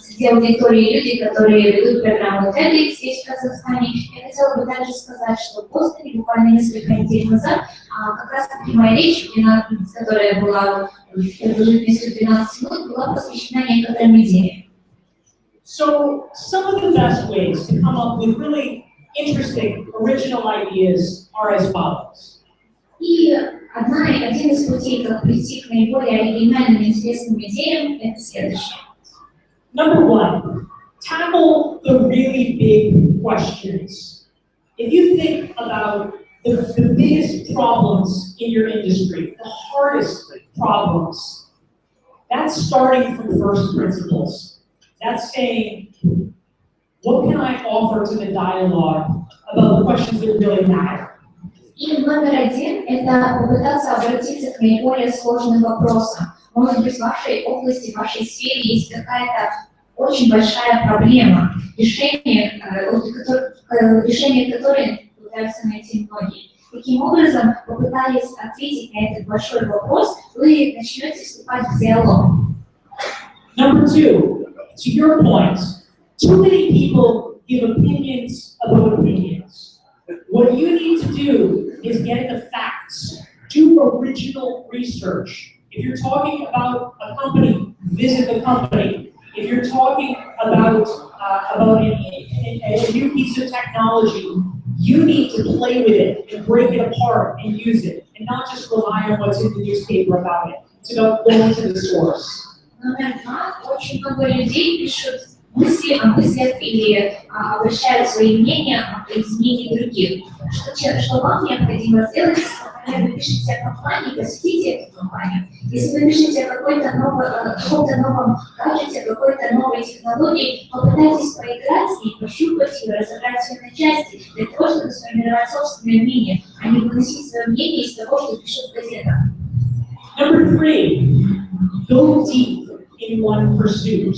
среди аудитории люди, которые ведут программу TEDx здесь в Казахстане. Я хотела бы также сказать, что в Бостоне буквально несколько недель назад как раз таки моя речь, которая была продолжительностью 12 минут, была посвящена некоторым идеям. So some of the best ways to come up with really interesting, original ideas are as follows. И один из путей, как прийти к наиболее оригинальным и интересным идеям, это следующее. Number one, tackle the really big questions. If you think about the biggest problems in your industry, the hardest problems, that's starting from first principles. That's saying, what can I offer to the dialogue about the questions that really matter? И номер один – это попытаться обратиться к наиболее сложным вопросам. Может быть, в вашей области, в вашей сфере есть какая-то очень большая проблема, решение которой пытаются найти многие. Таким образом, попытаясь ответить на этот большой вопрос, вы начнете вступать в диалог. Number two, to your point, too many people give opinions about opinions. What you need to do is get the facts, do original research. If you're talking about a company, visit the company. If you're talking about a new piece of technology, you need to play with it and break it apart and use it, and not just rely on what's in the newspaper about it. It's about going to the source. Номер два. Очень много людей пишут мысли о мыслях или обращают свои мнения о изменении других. Что вам необходимо сделать, например, вы пишете о компании, посетите эту компанию. Если вы пишете о каком-то новом гаджете, какой-то новой технологии, попытайтесь поиграть с ней, пощупать ее, разобрать ее на части, для того, чтобы сформировать собственное мнение, а не выносить свое мнение из того, что пишут в газетах. Number three, go deep in one pursuit.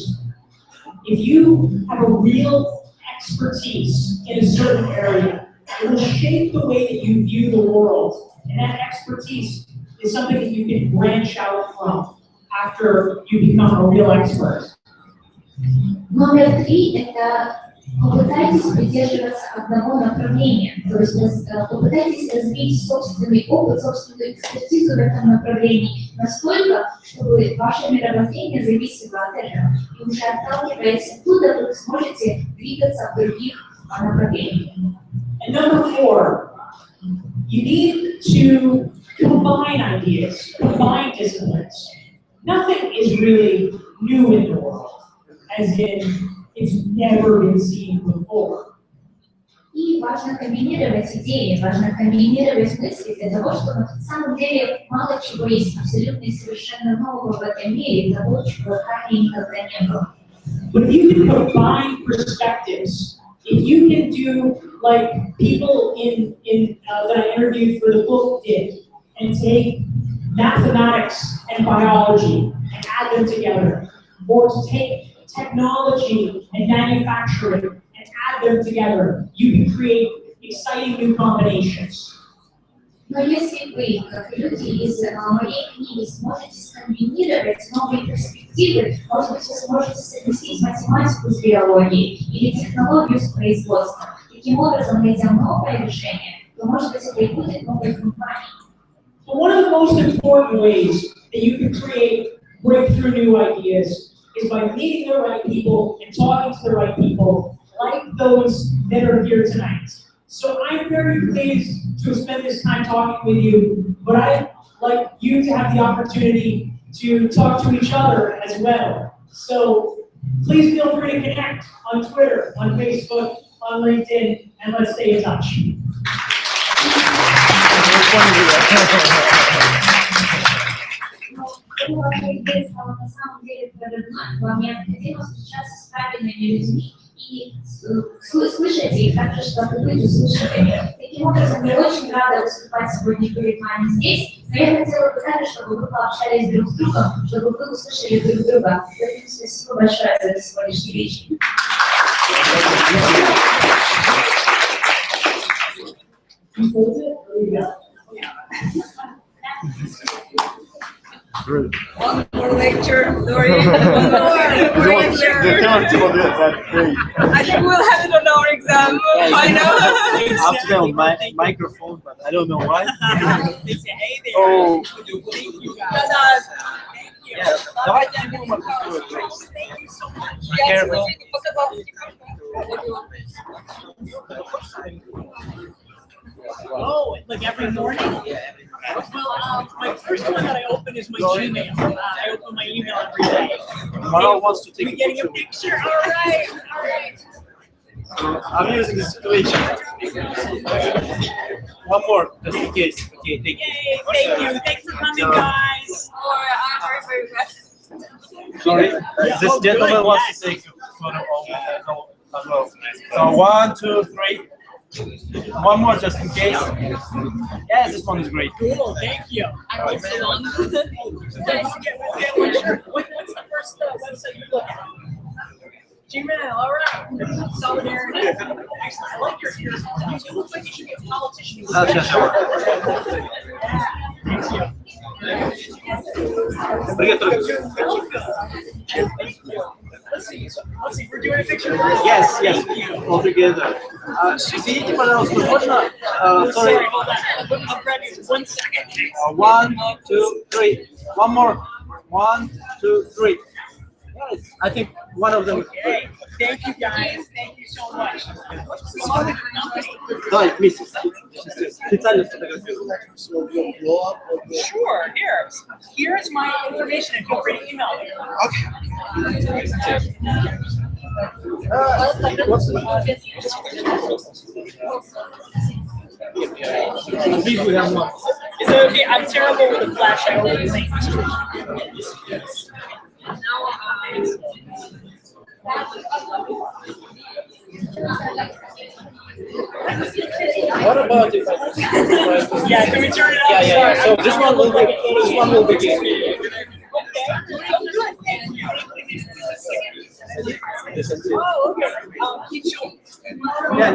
If you have a real expertise in a certain area, it will shape the way that you view the world. And that expertise is something that you can branch out from after you become a real expert. Номер 3 – это попытайтесь придерживаться одного направления, то есть попытайтесь развить собственный опыт, собственную экспертизу в этом направлении настолько, чтобы ваше мировоззрение зависело от этого. И уже отталкиваясь оттуда, вы сможете двигаться в других направлениях. And number 4, you need to combine ideas, combine disciplines. Nothing is really new in the world, as in it's never been seen before. И важно комбинировать идеи, важно комбинировать мысли для того, чтобы на самом деле мало чего есть абсолютно и совершенно нового в этом мире, того, чего ранее никогда не было. But if you can combine perspectives, if you can do like people that I interviewed for the book did, and take mathematics and biology and add them together, or to take technology and manufacturing and add them together, you can create exciting new combinations. Но если вы, как люди из моей книги, сможете скомбинировать новые перспективы, может быть, вы сможете совместить математику с биологией или технологию с производством, таким образом найдя новое решение, то, может быть, это и будет новой компанией. So one of the most important ways that you can create breakthrough new ideas is by meeting the right people and talking to the right people, like those that are here tonight. So I'm very pleased to spend this time talking with you, but I'd like you to have the opportunity to talk to each other as well. So please feel free to connect on Twitter, on Facebook, on LinkedIn, and let's stay in touch. На самом деле прорывной, вам необходимо встречаться с правильными людьми и слышать их так же, чтобы быть услышанными. Таким образом, я очень рада выступать сегодня перед вами здесь, но я хотела бы также, чтобы вы пообщались друг с другом, чтобы вы услышали друг друга. Поэтому спасибо большое за сегодняшний вечер. One more lecture, Dorian. One more lecture. I think we'll have it on our exam. I know. Up to them on my microphone, but I don't know why. They say, hey there. Oh. Thank you guys. Thank you. Yeah. Давайте не будем отпускать. Thank you so much. Be careful. Oh, like every morning? Yeah, every morning. Well, my first one that I open is my Gmail. I open my email every day. Maro wants to take We getting a picture? All right, all right. So I'm using the situation. One more, just in case. Okay, thank you. Yay, thank you. Thanks for coming, guys. I'm very impressed. Sorry, this gentleman wants to take a photo as well. So 1, 2, 3. One more just in case. Yeah, this one is great. Cool, thank you. I like so long. What's the first website you look at? Gmail, all right. Solidarity. Excellent. I like your ears. You look like you should be a politician. Thank you. Let's see, we're doing a picture. Yes, all together. Извините, пожалуйста, можно? Sorry, hold on. I'm ready. 1 second. 1, 2, 3. One more. 1, 2, 3. Yes, I think one of them. Okay. Thank you guys. Thank you so much. Давай, вместе. Специально сфотографирую. Sure. Here's my information and feel free to email me. Please, we have one. Is it okay? I'm terrible with the flash. I only think. What about if I Yeah, can we turn it up? Yeah. So this one will be Oh, okay. Yeah.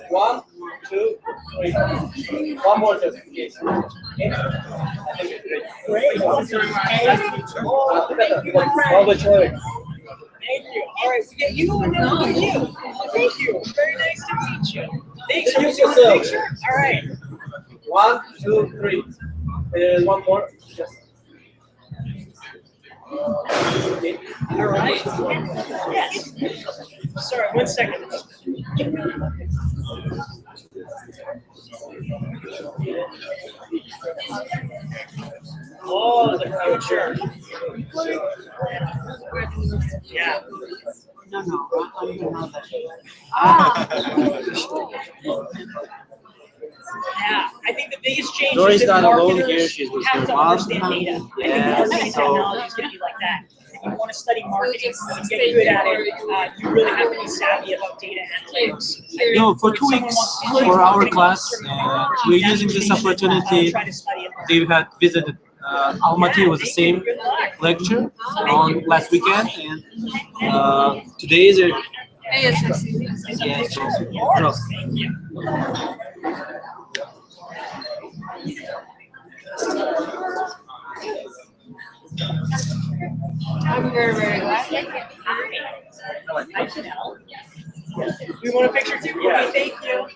One, two, three. One more just in case. Okay? I think it's great. All the choice. Thank you. All right, we get you and then we get you. Thank you. Very nice to meet you. Thanks for Introduce the yourself. picture. All right. 1, 2, 3. There's one more. Just. Okay. All right. Yes. Sorry, 1 second. Oh, the future. Yeah. No, I don't know that. Yeah, I think the biggest change Dory's is that not alone marketers here, she's with have her to mom. understand data. I think Yeah, marketing so- technology is going to be like that. If you want to study marketing and get good at it, you really have to be savvy about data analytics. No, for 2 weeks for our class, we're using this opportunity. They had visited Almaty, was the same lecture on last weekend, and today is a yeah, so, I'm very, very glad. I should help. We want a picture too? Yeah. Okay, thank you.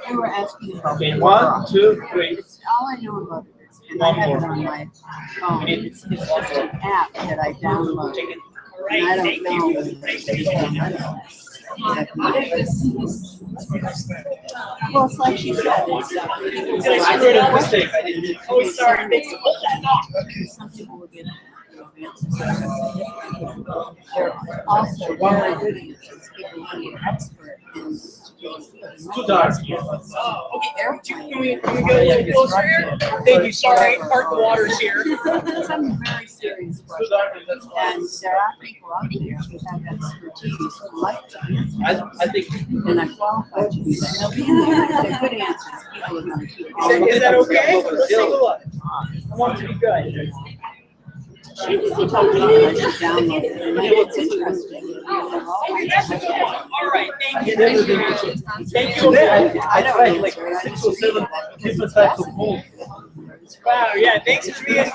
You were asking about. Okay, 1, 2, 3. All I know about it is, and I have it on my phone, it's just an app that I download. All And I right, don't thank know. you. Nice to meet you. Well, it's like she said, it's, Did I screw it up? Mistake, I didn't. Oh, sorry. Thanks for putting that on. some people will get answers. They're also very good answers, people who are expert in. Too dark. Oh, okay. Can we go a little closer here? Thank you. Sorry, park the waters here. Some very serious questions. And there are people out there who have expertise who like to answer. I think. And I qualify to do that. They're good answers. People are going to keep. Is that okay? Let's take a look. I want it to be good. She told me that I should download it. And it's interesting. Okay, that's a good one. All right, thank you. Thank you. I tried like 6 or 7 different types of polls. Wow, yeah, thanks for being here.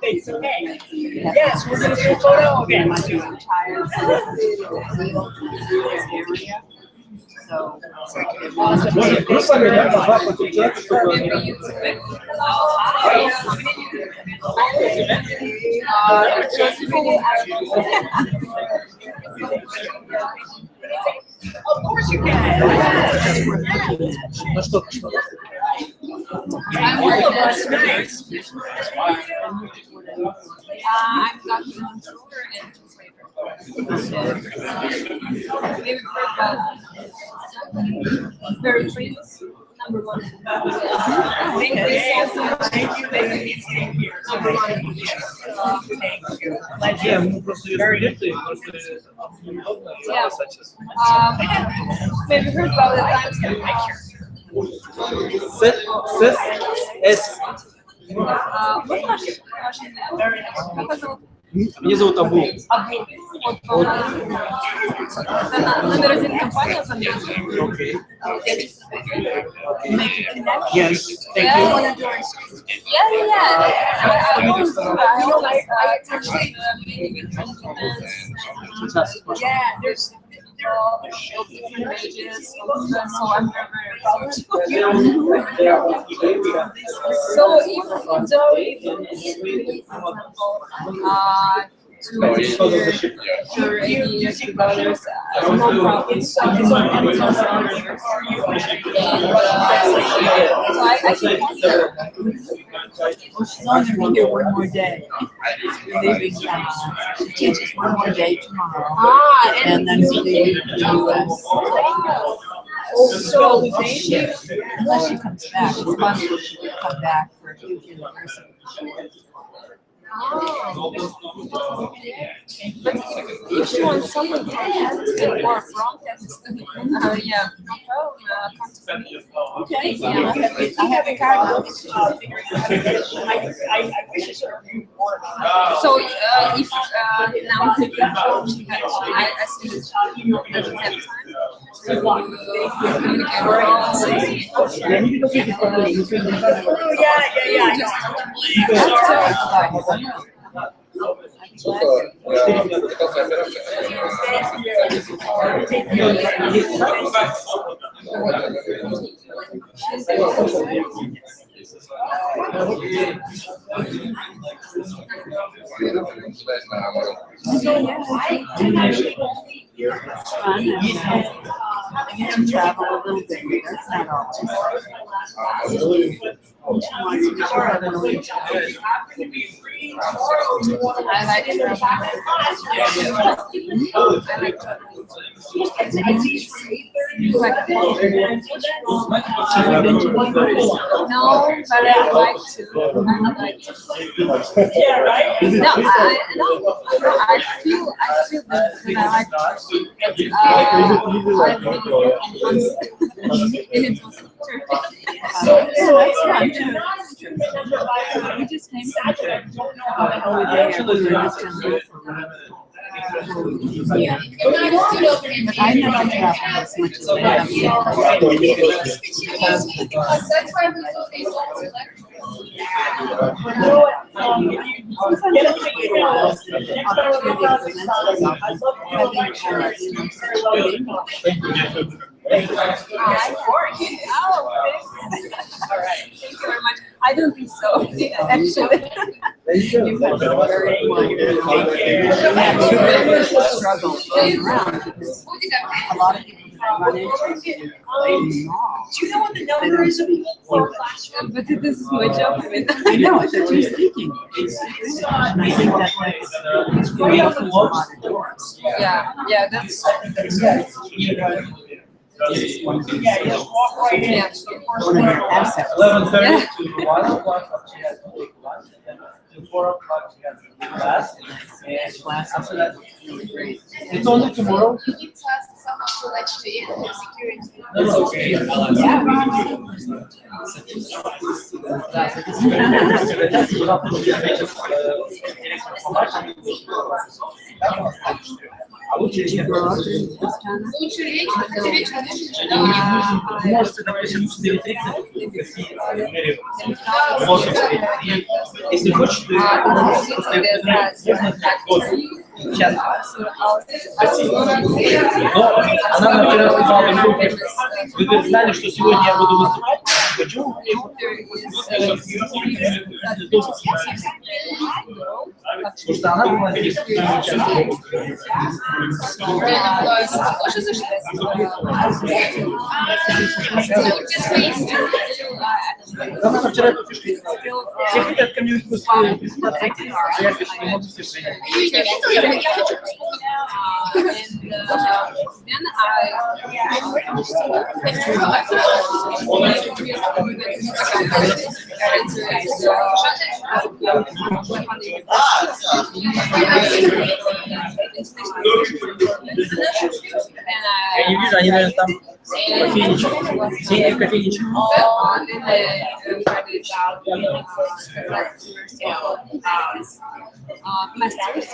Thanks, okay. Yes, we're going to do a photo. Okay. I might be retired from the area. So it wasn't. Of course you can. All of us, nice. I'm Dr. Mansour and maybe very famous, number one. Thank you. Thank you. Number one. Thank you. Maybe heard about it. Меня зовут Абу. Номер один компания за мной. Okay. Make a connection. Yes. Thank you. Yeah. I always do that. I like actually making Fantastic. yeah, there's all different pages, so I'm very proud. So even though it's really, for example, for 80 years with others. No problem. So I can Well, she's only gonna be here one more day. We're leaving, she teaches one more day tomorrow. And then we'll leave the US. So unless she comes back, it's possible she could come back for Duke University. But if she wants someone or from Texas, yeah, come to me. Okay, yeah, I have a card. So if now I see doesn't have time to communicate or I get to travel a little bit, but that's not always. I like it. No, but I like to. Yeah, right? No, I feel that I like to. I've been in it was We just came from church. Yeah. But I never travel as much as I have. Because that's why we do these lots of lectures. All right. Thank you very much. I don't think so. Actually, You have a very struggle going around because a lot of people that I run into Do you know what the number is of people per classroom? but this is my job. I know that you're speaking. And I think that that's really opens a lot of doors. Yeah, that's good. This is one of the Yeah. one of your assets. 11:30 to 1 o'clock, she has to take lunch, and then to 4 o'clock, she has to take class, and Class after that, really great. it's only tomorrow. You need to ask someone to let you in for security. That's okay. Did you grow up in this town? Лучше речь, хотя речь, Можете, допустим, 4:30, если хочешь, ты сейчас. Но она мне вчера сказала, вы говорит, знали, что сегодня я буду выступать? Почему? Потому что она была здесь. Тоже зашли. Она вчера эту фишку сделала. Все хотят ко мне выступать, я пишу, не могу все принять. Ее не видела, я хочу Я не вижу, они, наверное, там кофейничек. Синий кофейничек. Masters.